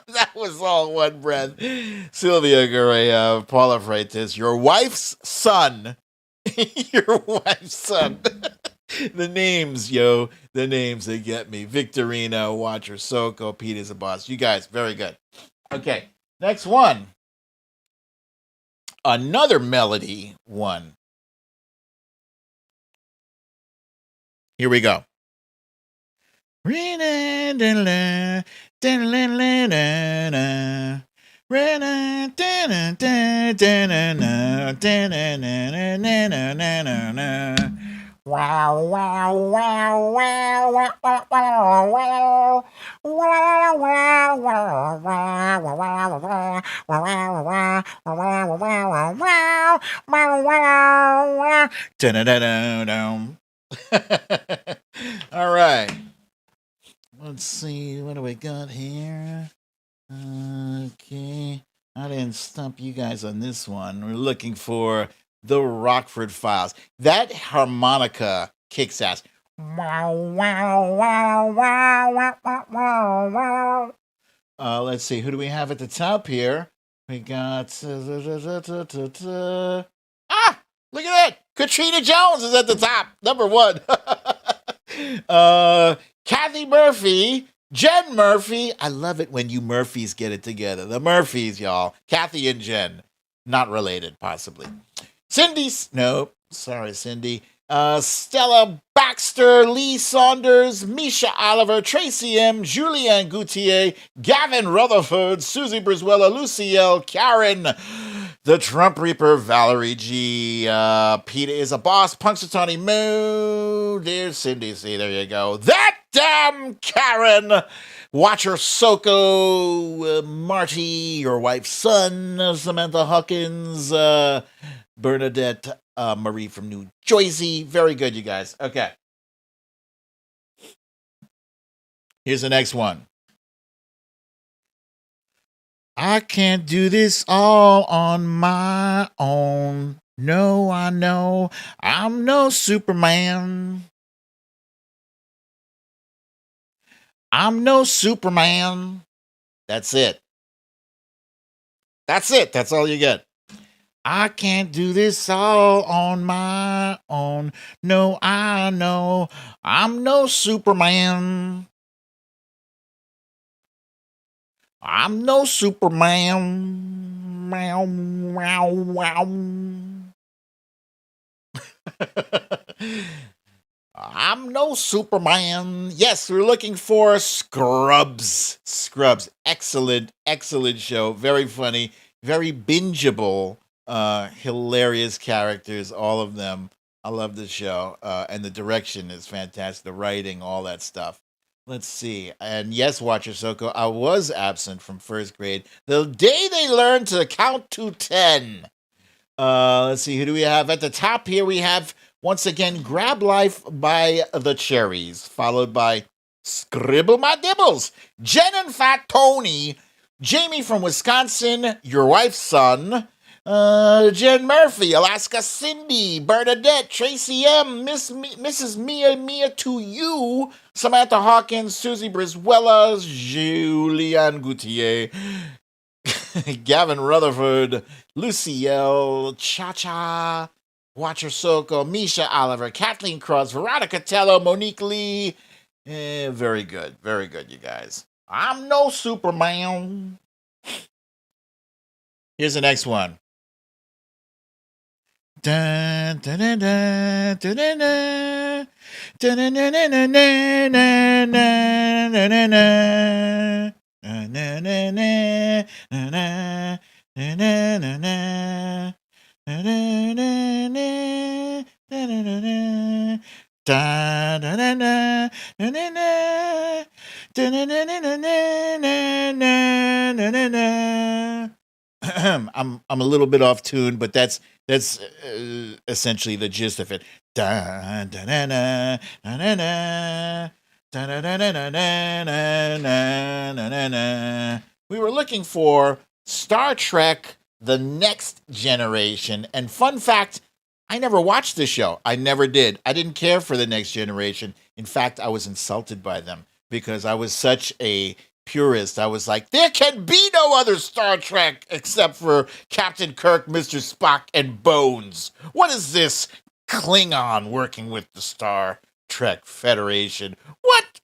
That was all one breath. Sylvia Gurrea, Paula Freitas, your wife's son. Your wife's son. The names, yo. The names, they get me. Victorino, Watcher, Soko, Peter's a boss. You guys, very good. Okay, next one. Another melody one. Here we go. Wow, wow, wow, wow, wow, wow, wow, wow, all right. Let's see, what do we got here? Okay, I didn't stump you guys on this one. We're looking for The Rockford Files. That harmonica kicks ass. Let's see. Who do we have at the top here? We got... look at that. Katrina Jones is at the top. Number 1. Kathy Murphy. Jen Murphy. I love it when you Murphys get it together. The Murphys, y'all. Kathy and Jen. Not related, possibly. Cindy. No. Sorry, Cindy. Stella Baxter, Lee Saunders, Misha Oliver, Tracy M., Julianne Gautier, Gavin Rutherford, Susie Brizuela, Lucy L., Karen, the Trump Reaper, Valerie G., Peter is a boss, Punxsutawney Moo, there's Cindy C., there you go. That damn Karen! Watcher Soko, Marty, your wife's son, Samantha Hawkins, Bernadette Marie from New Jersey. Very good, you guys. Okay. Here's the next one. I can't do this all on my own. No, I know I'm no Superman. I'm no Superman. That's it. That's it. That's all you get. I can't do this all on my own. No, I know I'm no Superman. I'm no Superman. Meow, meow, meow. I'm no Superman. Yes, we're looking for Scrubs. Scrubs. Excellent, excellent show. Very funny, very bingeable. Hilarious characters, all of them. I love the show. And the direction is fantastic. The writing, all that stuff. Let's see. And yes, Watcher Soko, I was absent from first grade the day they learned to count to 10. Let's see. Who do we have at the top here? We have, once again, Grab Life by the Cherries, followed by Scribble My Dibbles, Jen and Fat Tony, Jamie from Wisconsin, your wife's son, Jen Murphy, Alaska Cindy, Bernadette, Tracy M, Mrs. Mia to you, Samantha Hawkins, Susie Brizuela, Julianne Gautier, Gavin Rutherford, Lucy L, Cha-Cha, Watcher Soko, Misha Oliver, Kathleen Cross, Veronica Tello, Monique Lee. Very good, you guys. I'm no Superman. Here's the next one. Dun, dun, dun, dun, dun, dun, dun. Dun, dun, dun, dun, dun, dun, dun, dun, dun, dun, dun. Na na na na na na na na na na na na na da da da da na na na da na na na na na na na na. I'm a little bit off tune, but that's essentially the gist of it. Da da na na na na na. We were looking for Star Trek The Next Generation. And fun fact, I never watched the show. I never did. I didn't care for The Next Generation. In fact, I was insulted by them because I was such a purist. I was like, there can be no other Star Trek except for Captain Kirk, Mr. Spock, and Bones. What is this Klingon working with the Star Trek Federation? What?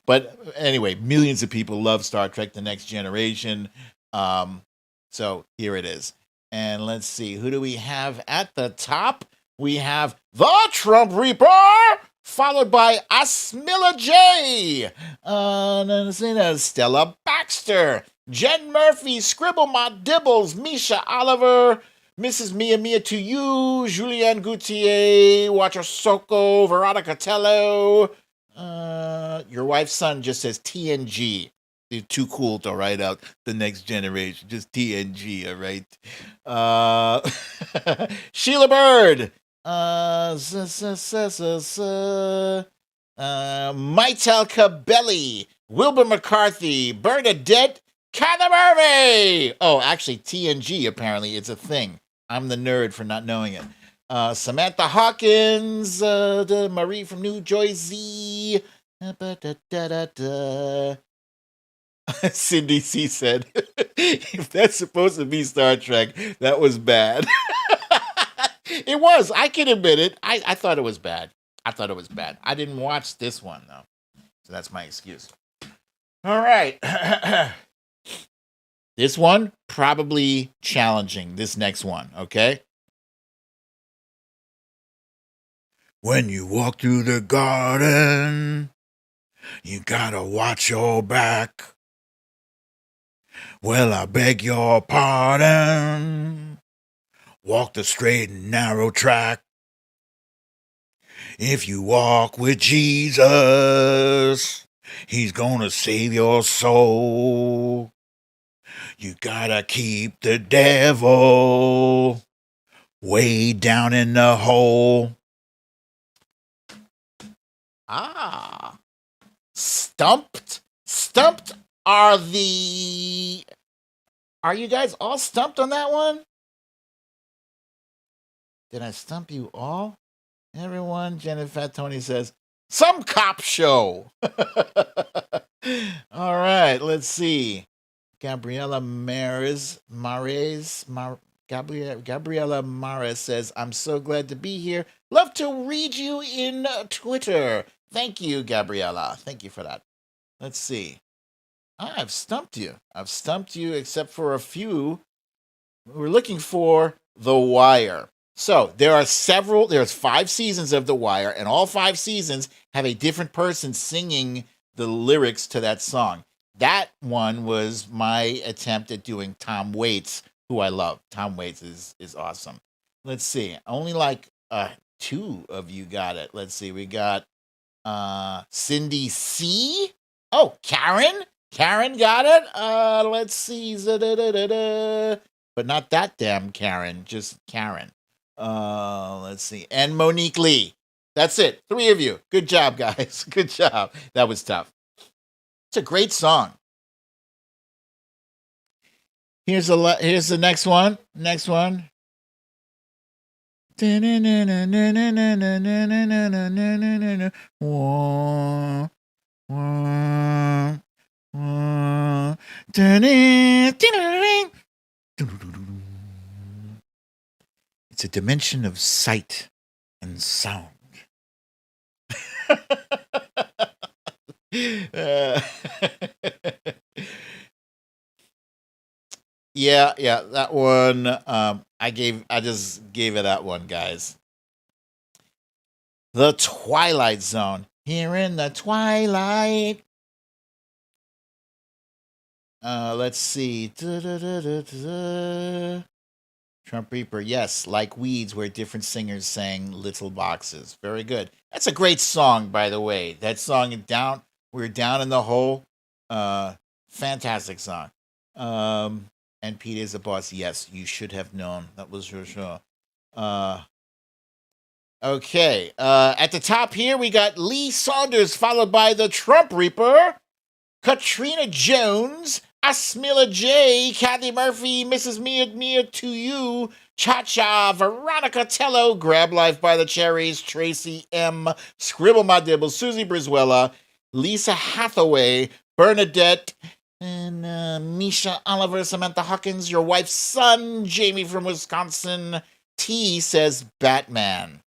But anyway, millions of people love Star Trek The Next Generation. So here it is. And let's see, who do we have at the top? We have the Trump Reaper, followed by Asmilla J. Stella Baxter, Jen Murphy, Scribble My Dibbles, Misha Oliver, Mrs. Mia to you, Julianne Gautier, Watcher Soko, Veronica Tello. Your wife's son just says TNG. They're too cool to write out The Next Generation. Just TNG, all right? Sheila Bird. Maitel Cabelli. Wilbur McCarthy. Bernadette. Kathy Murphy! Oh, actually, TNG, apparently, it's a thing. I'm the nerd for not knowing it. Samantha Hawkins, Marie from New Jersey. Cindy C said, if that's supposed to be Star Trek, that was bad. It was. I can admit it. I thought it was bad. I thought it was bad. I didn't watch this one, though. So that's my excuse. All right. This one, probably challenging. This next one, okay? When you walk through the garden, you gotta watch your back. Well, I beg your pardon. Walk the straight and narrow track. If you walk with Jesus, he's gonna save your soul. You gotta keep the devil way down in the hole. Ah. Stumped? Stumped are you guys all stumped on that one? Did I stump you all? Everyone, Jennifer Tony says, some cop show. All right, let's see. Gabriela Gabriela Mares says, I'm so glad to be here. Love to read you in Twitter. Thank you, Gabriela. Thank you for that. Let's see. I've stumped you. I've stumped you except for a few. We're looking for The Wire. So there's 5 seasons of The Wire, and all 5 seasons have a different person singing the lyrics to that song. That one was my attempt at doing Tom Waits, who I love. Tom Waits is awesome. Let's see. Only like 2 of you got it. Let's see. We got Cindy C. Oh, Karen. Karen got it. Let's see. But not that damn Karen, just Karen. Let's see. And Monique Lee. That's it. 3 of you. Good job, guys. Good job. That was tough. It's a great song. Here's the next one. Next one. It's a dimension of sight and sound. Yeah, that one. I just gave it that one, guys. The Twilight Zone. Here in the twilight. Let's see. Trump Reaper, yes, like weeds, where different singers sang Little Boxes. Very good. That's a great song, by the way. That song, We're Down in the Hole. Fantastic song. And Pete is a boss. Yes, you should have known. That was for sure. Okay. At the top here, we got Lee Saunders, followed by the Trump Reaper, Katrina Jones, Asmila J, Kathy Murphy, Mrs. Mia to you, Cha-Cha, Veronica Tello, Grab Life by the Cherries, Tracy M, Scribble My Dibble, Susie Brizuela, Lisa Hathaway, Bernadette, and Misha Oliver, Samantha Hawkins, your wife's son, Jamie from Wisconsin. T says Batman.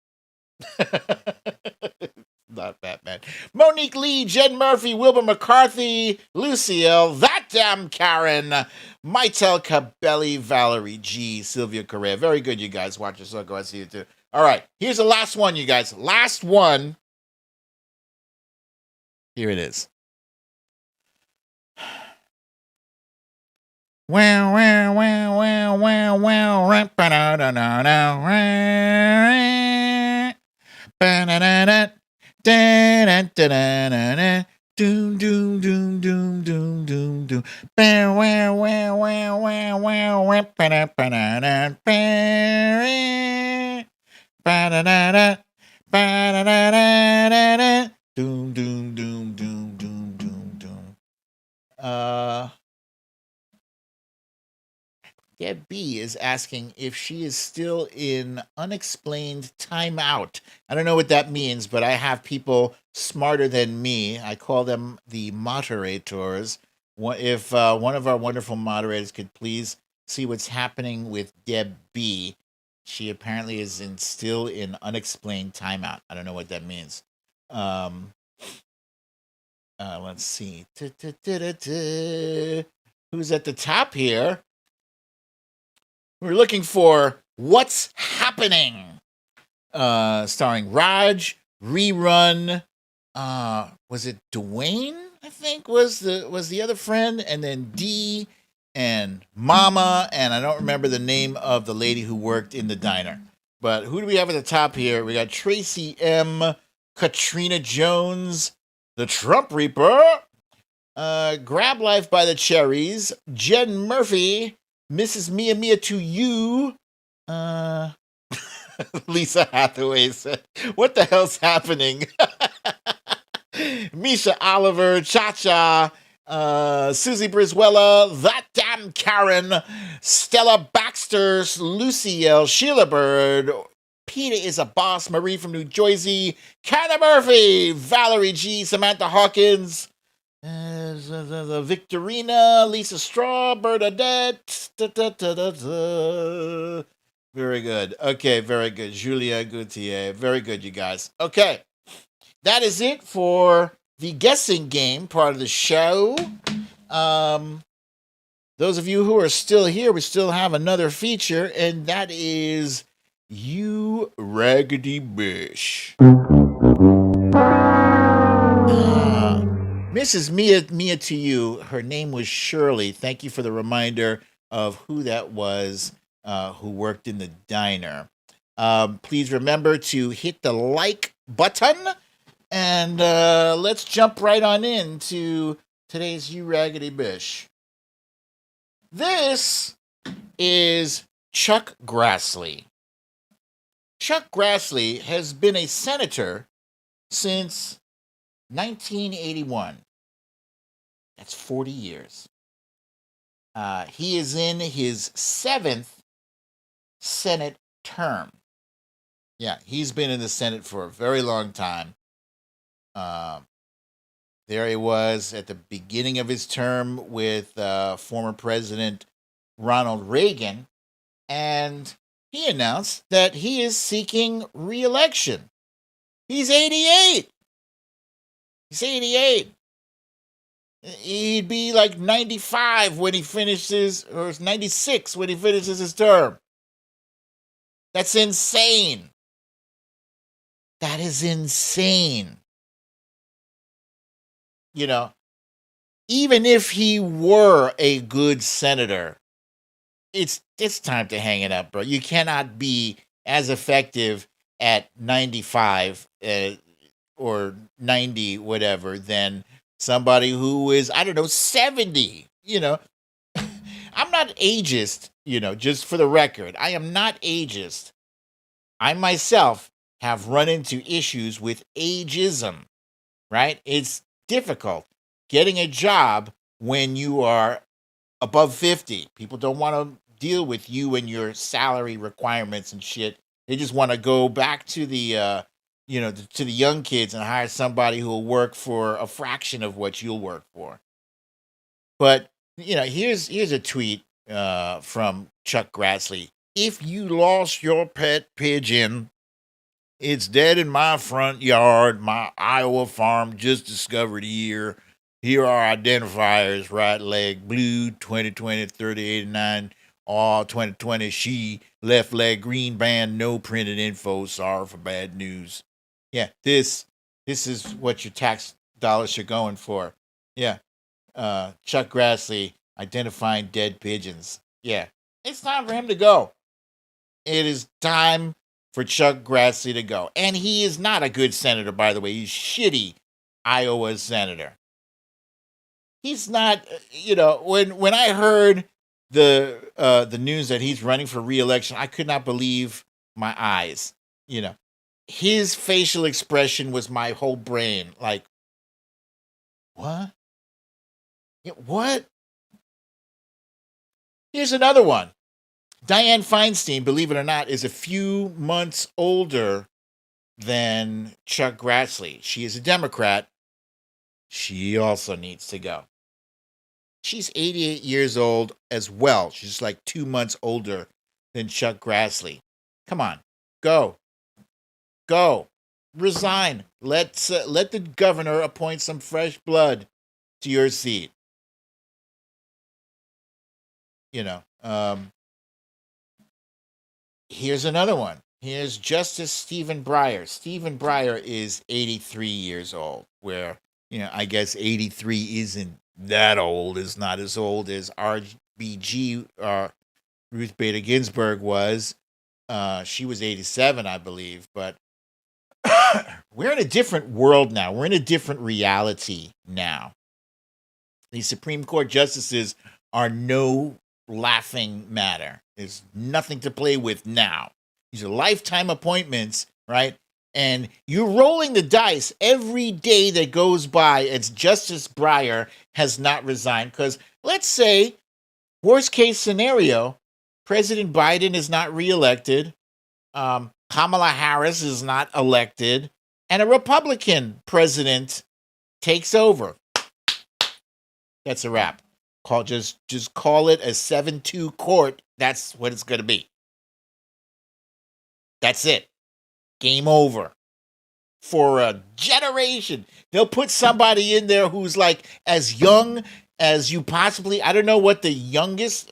Not Batman. Monique Lee, Jen Murphy, Wilbur McCarthy, Lucille, that damn Karen, Maitel Cabelli, Valerie G, Sylvia Correa. Very good, you guys. Watch your circle. I see you too. All right, here's the last one, you guys. Last one. Here it is. Wow, wow, wow, wow, wow, wow, doom, doom, doom, doom, doom, doom, doom. Wow, wow, wow, wow, wow, wow, doom, doom, doom, doom, doom, doom, doom. Deb B is asking if she is still in unexplained timeout. I don't know what that means, but I have people smarter than me. I call them the moderators. If one of our wonderful moderators could please see what's happening with Deb B. She apparently is still in unexplained timeout. I don't know what that means. Let's see. Who's at the top here? We're looking for What's Happening, starring Raj, Rerun. Was it Dwayne? I think was the other friend, and then D and Mama, and I don't remember the name of the lady who worked in the diner. But who do we have at the top here? We got Tracy M, Katrina Jones, the Trump Reaper, Grab Life by the Cherries, Jen Murphy, Mrs. Mia Mia to you. Lisa Hathaway said, what the hell's happening? Misha Oliver, Cha-Cha, Susie Brizuela, That Damn Karen, Stella Baxter, Lucy L, Sheila Bird, Peter is a Boss, Marie from New Jersey, Canna Murphy, Valerie G, Samantha Hawkins, Victorina, Lisa Straw, Bernadette. Very good. Okay, very good. Julia Gautier. Very good, you guys. Okay, that is it for the guessing game part of the show. Those of you who are still here, we still have another feature, and that is You Raggedy Bish. Mrs. Mia to you. Her name was Shirley. Thank you for the reminder of who that was who worked in the diner. Please remember to hit the like button, and let's jump right on into today's You Raggedy Bish. This is Chuck Grassley. Chuck Grassley has been a senator since 1981. That's 40 years. He is in his 7th Senate term. Yeah, he's been in the Senate for a very long time. There he was at the beginning of his term with former President Ronald Reagan, and he announced that he is seeking re-election. He's 88. He's 88. He'd be like 95 when he finishes, or 96 when he finishes his term. That's insane. That is insane. You know, even if he were a good senator, it's time to hang it up, bro. You cannot be as effective at 95 or 90, whatever, than somebody who is, I don't know, 70. You know, I'm not ageist, just for the record. I am not ageist. I myself have run into issues with ageism, right? It's difficult getting a job when you are above 50. People don't want to deal with you and your salary requirements and shit. They just want to go back to the to the young kids and hire somebody who will work for a fraction of what you'll work for. But here's a tweet from Chuck Grassley. If you lost your pet pigeon, it's dead in my front yard. My Iowa farm just discovered here. Here are identifiers: right leg blue, 2020 3089. All 2020 she, left leg green band, no printed info. Sorry for bad news. Yeah, this is what your tax dollars are going for. Yeah. Chuck Grassley identifying dead pigeons. Yeah. It's time for him to go. It is time for Chuck Grassley to go. And he is not a good senator, by the way. He's shitty Iowa senator. He's not, when I heard the news that he's running for re-election, I could not believe my eyes. His facial expression was my whole brain. Like, what? Yeah, what? Here's another one. Dianne Feinstein, believe it or not, is a few months older than Chuck Grassley. She is a Democrat. She also needs to go. She's 88 years old as well. She's like 2 months older than Chuck Grassley. Come on, go. Resign. Let the governor appoint some fresh blood to your seat. Here's another one. Here's Justice Stephen Breyer. Stephen Breyer is 83 years old, where, I guess 83 isn't that old. It's not as old as RBG, Ruth Bader Ginsburg was. She was 87, I believe, but we're in a different world now. We're in a different reality now. These Supreme Court justices are no laughing matter. There's nothing to play with now. These are lifetime appointments, right? And you're rolling the dice every day that goes by as Justice Breyer has not resigned. Because let's say, worst case scenario, President Biden is not reelected, Kamala Harris is not elected, and a Republican president takes over. That's a wrap. Just call it a 7-2 court. That's what it's going to be. That's it. Game over. For a generation. They'll put somebody in there who's like as young as you possibly. I don't know what the youngest,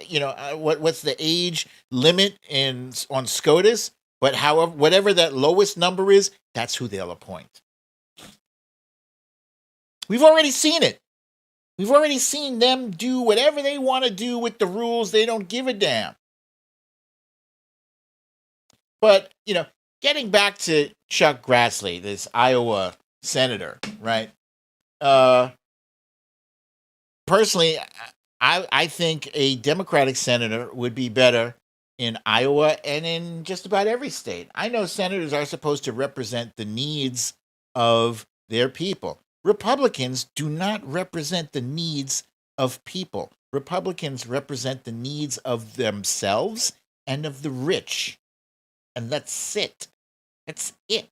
what's the age limit on SCOTUS, but whatever that lowest number is, that's who they'll appoint. We've already seen it. We've already seen them do whatever they want to do with the rules. They don't give a damn. But, getting back to Chuck Grassley, this Iowa senator, right? Personally, I think a Democratic senator would be better in Iowa and in just about every state. I know senators are supposed to represent the needs of their people. Republicans do not represent the needs of people. Republicans represent the needs of themselves and of the rich. And that's it. That's it.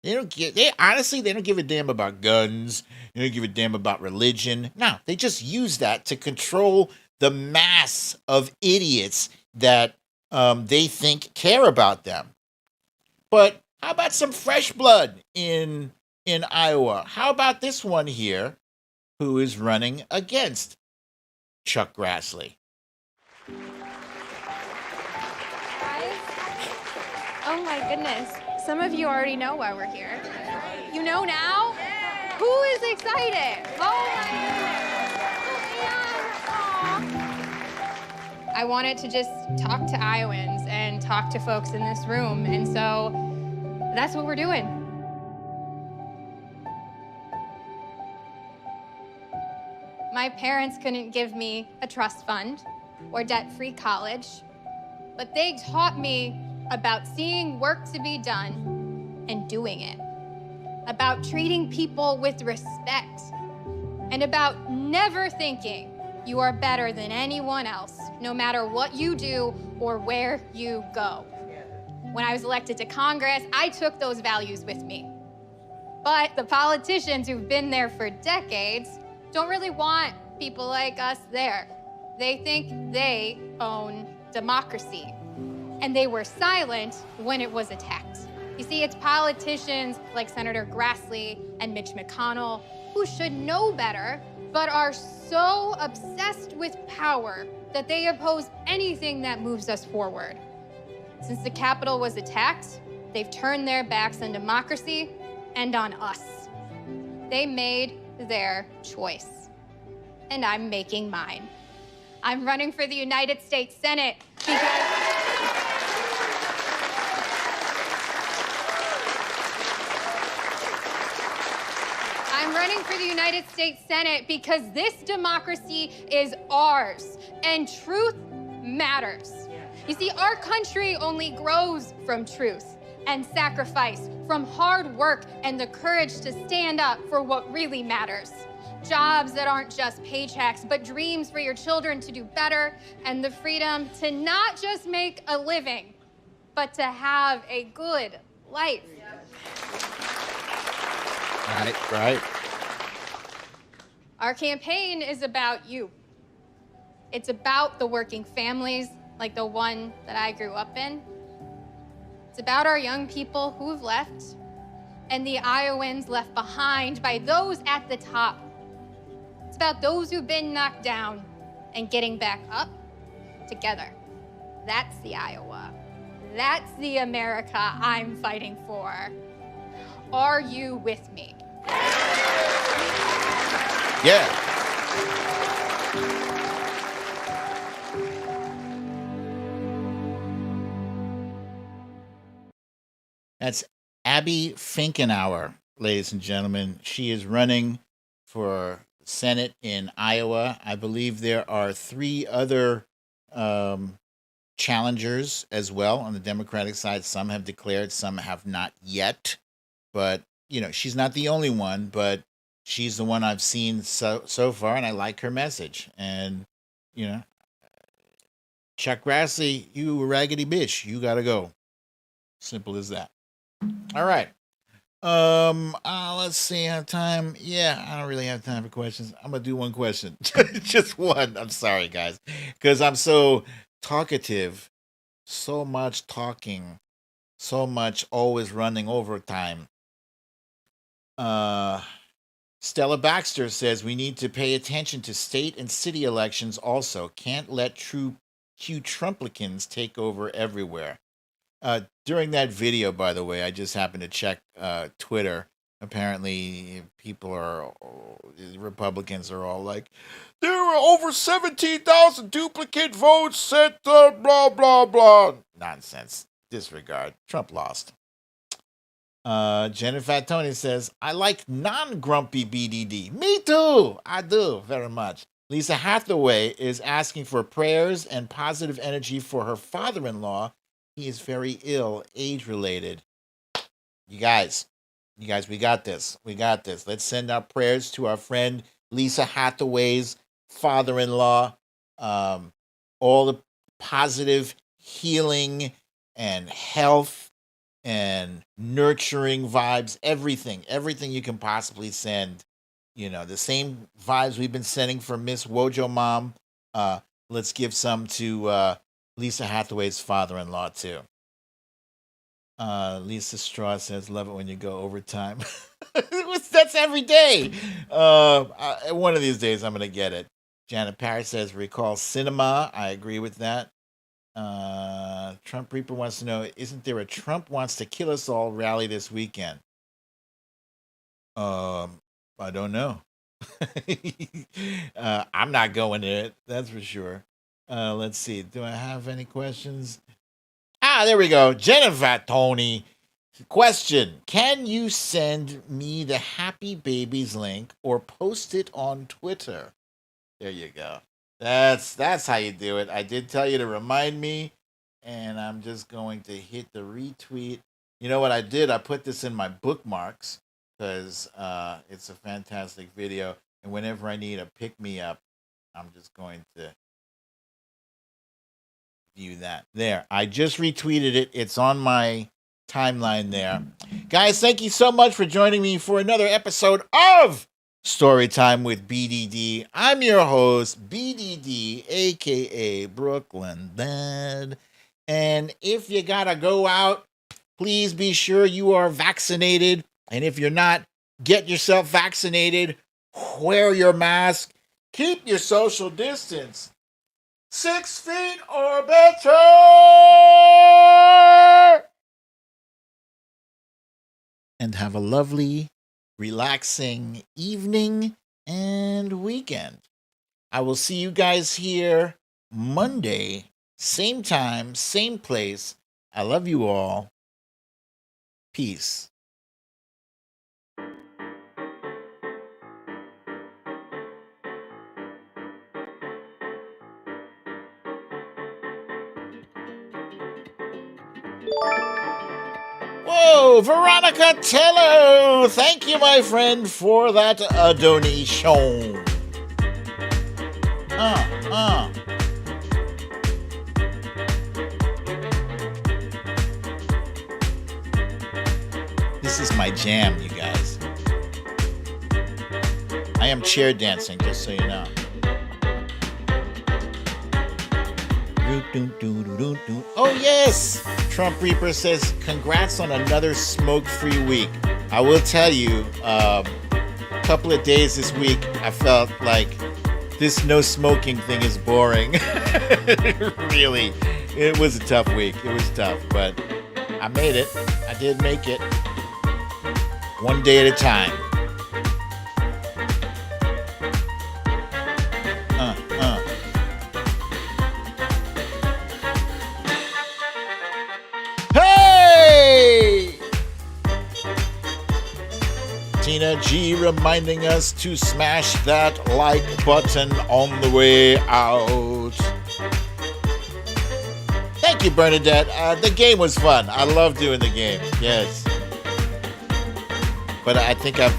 They don't give a damn about guns. They don't give a damn about religion. No, they just use that to control the mass of idiots that they think care about them. But how about some fresh blood in Iowa? How about this one here who is running against Chuck Grassley? Oh my goodness. Some of you already know why we're here. You know now? Yeah. Who is excited? Oh my goodness. I wanted to just talk to Iowans and talk to folks in this room, and so that's what we're doing. My parents couldn't give me a trust fund or debt-free college, but they taught me about seeing work to be done and doing it, about treating people with respect, and about never thinking you are better than anyone else, no matter what you do or where you go. When I was elected to Congress, I took those values with me. But the politicians who've been there for decades don't really want people like us there. They think they own democracy. And they were silent when it was attacked. You see, it's politicians like Senator Grassley and Mitch McConnell who should know better, but are so obsessed with power that they oppose anything that moves us forward. Since the Capitol was attacked, they've turned their backs on democracy and on us. They made their choice, and I'm making mine. I'm running for the United States Senate because this democracy is ours, and truth matters. You see, our country only grows from truth, and sacrifice, from hard work and the courage to stand up for what really matters. Jobs that aren't just paychecks, but dreams for your children to do better, and the freedom to not just make a living, but to have a good life. Right. Our campaign is about you. It's about the working families like the one that I grew up in. It's about our young people who've left and the Iowans left behind by those at the top. It's about those who've been knocked down and getting back up together. That's the Iowa. That's the America I'm fighting for. Are you with me? Yeah. That's Abby Finkenauer, ladies and gentlemen. She is running for Senate in Iowa. I believe there are 3 other challengers as well on the Democratic side. Some have declared, some have not yet. But, you know, she's not the only one, but she's the one I've seen so far, and I like her message. And, you know, Chuck Grassley, you raggedy bitch, you gotta go. Simple as that. All right. Let's see. I have time. Yeah, I don't really have time for questions. I'm gonna do one question. Just one. I'm sorry, guys, because I'm so talkative, so much talking, so much always running overtime. Stella Baxter says we need to pay attention to state and city elections also. Can't let true Trumplicans take over everywhere. During that video, by the way, I just happened to check Twitter. Apparently, Republicans are all like, there were over 17,000 duplicate votes sent, blah, blah, blah. Nonsense. Disregard. Trump lost. Jennifer Tony says, I like non-grumpy BDD. Me too. I do very much. Lisa Hathaway is asking for prayers and positive energy for her father-in-law. He is very ill, age-related. You guys, we got this. We got this. Let's send our prayers to our friend Lisa Hathaway's father-in-law. All the positive healing and health and nurturing vibes, everything you can possibly send. You know, the same vibes we've been sending for Miss Wojo Mom. Let's give some to Lisa Hathaway's father-in-law too. Lisa Straw says, love it when you go overtime. That's every day. One of these days I'm going to get it. Janet Parrish says, recall cinema. I agree with that. Trump Reaper wants to know, isn't there a Trump wants to kill us all rally this weekend? I don't know. I'm not going to it, that's for sure. Let's see. Do I have any questions? There we go. Jennifer Tony. Question. Can you send me the Happy Babies link or post it on Twitter? There you go. That's how you do it. I did tell you to remind me, and I'm just going to hit the retweet. You know what I did? I put this in my bookmarks because it's a fantastic video. And whenever I need a pick-me-up, I'm just going to view that. There. I just retweeted it. It's on my timeline there. Guys, thank you so much for joining me for another episode of Storytime with BDD. I'm your host, BDD, a.k.a. Brooklyn Dad. And if you gotta go out, please be sure you are vaccinated. And if you're not, get yourself vaccinated. Wear your mask. Keep your social distance. 6 feet or better. And have a lovely, relaxing evening and weekend. I will see you guys here Monday, same time, same place. I love you all. Peace. Whoa, Veronica Tello! Thank you, my friend, for that donation. This is my jam, you guys. I am chair dancing, just so you know. Oh, yes! Trump Reaper says, congrats on another smoke-free week. I will tell you, a couple of days this week, I felt like this no smoking thing is boring. Really. It was a tough week. It was tough, but I made it. I did make it. One day at a time. Hey! Tina G reminding us to smash that like button on the way out. Thank you, Bernadette. The game was fun. I love doing the game. Yes. But I think I've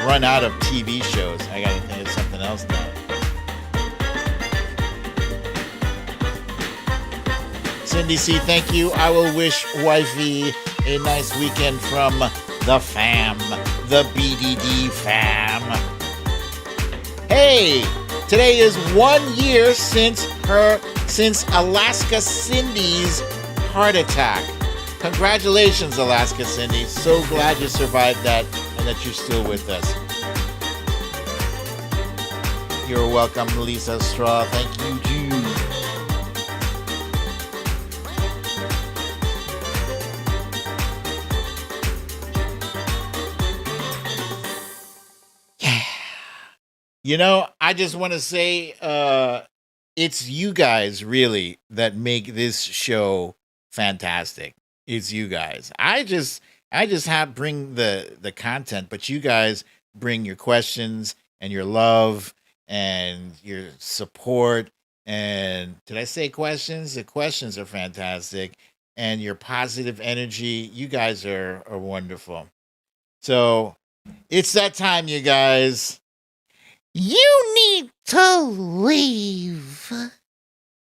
run out of TV shows. I gotta think of something else now. Cindy C, thank you. I will wish wifey a nice weekend from the fam, the BDD fam. Hey, today is 1 year since Alaska Cindy's heart attack. Congratulations, Alaska Cindy. So glad you survived that and that you're still with us. You're welcome, Lisa Straw. Thank you, Jude. Yeah. You know, I just want to say it's you guys, really, that make this show fantastic. It's you guys. I just bring the content, but you guys bring your questions and your love and your support. And did I say questions? The questions are fantastic. And your positive energy. You guys are wonderful. So it's that time, you guys. You need to leave.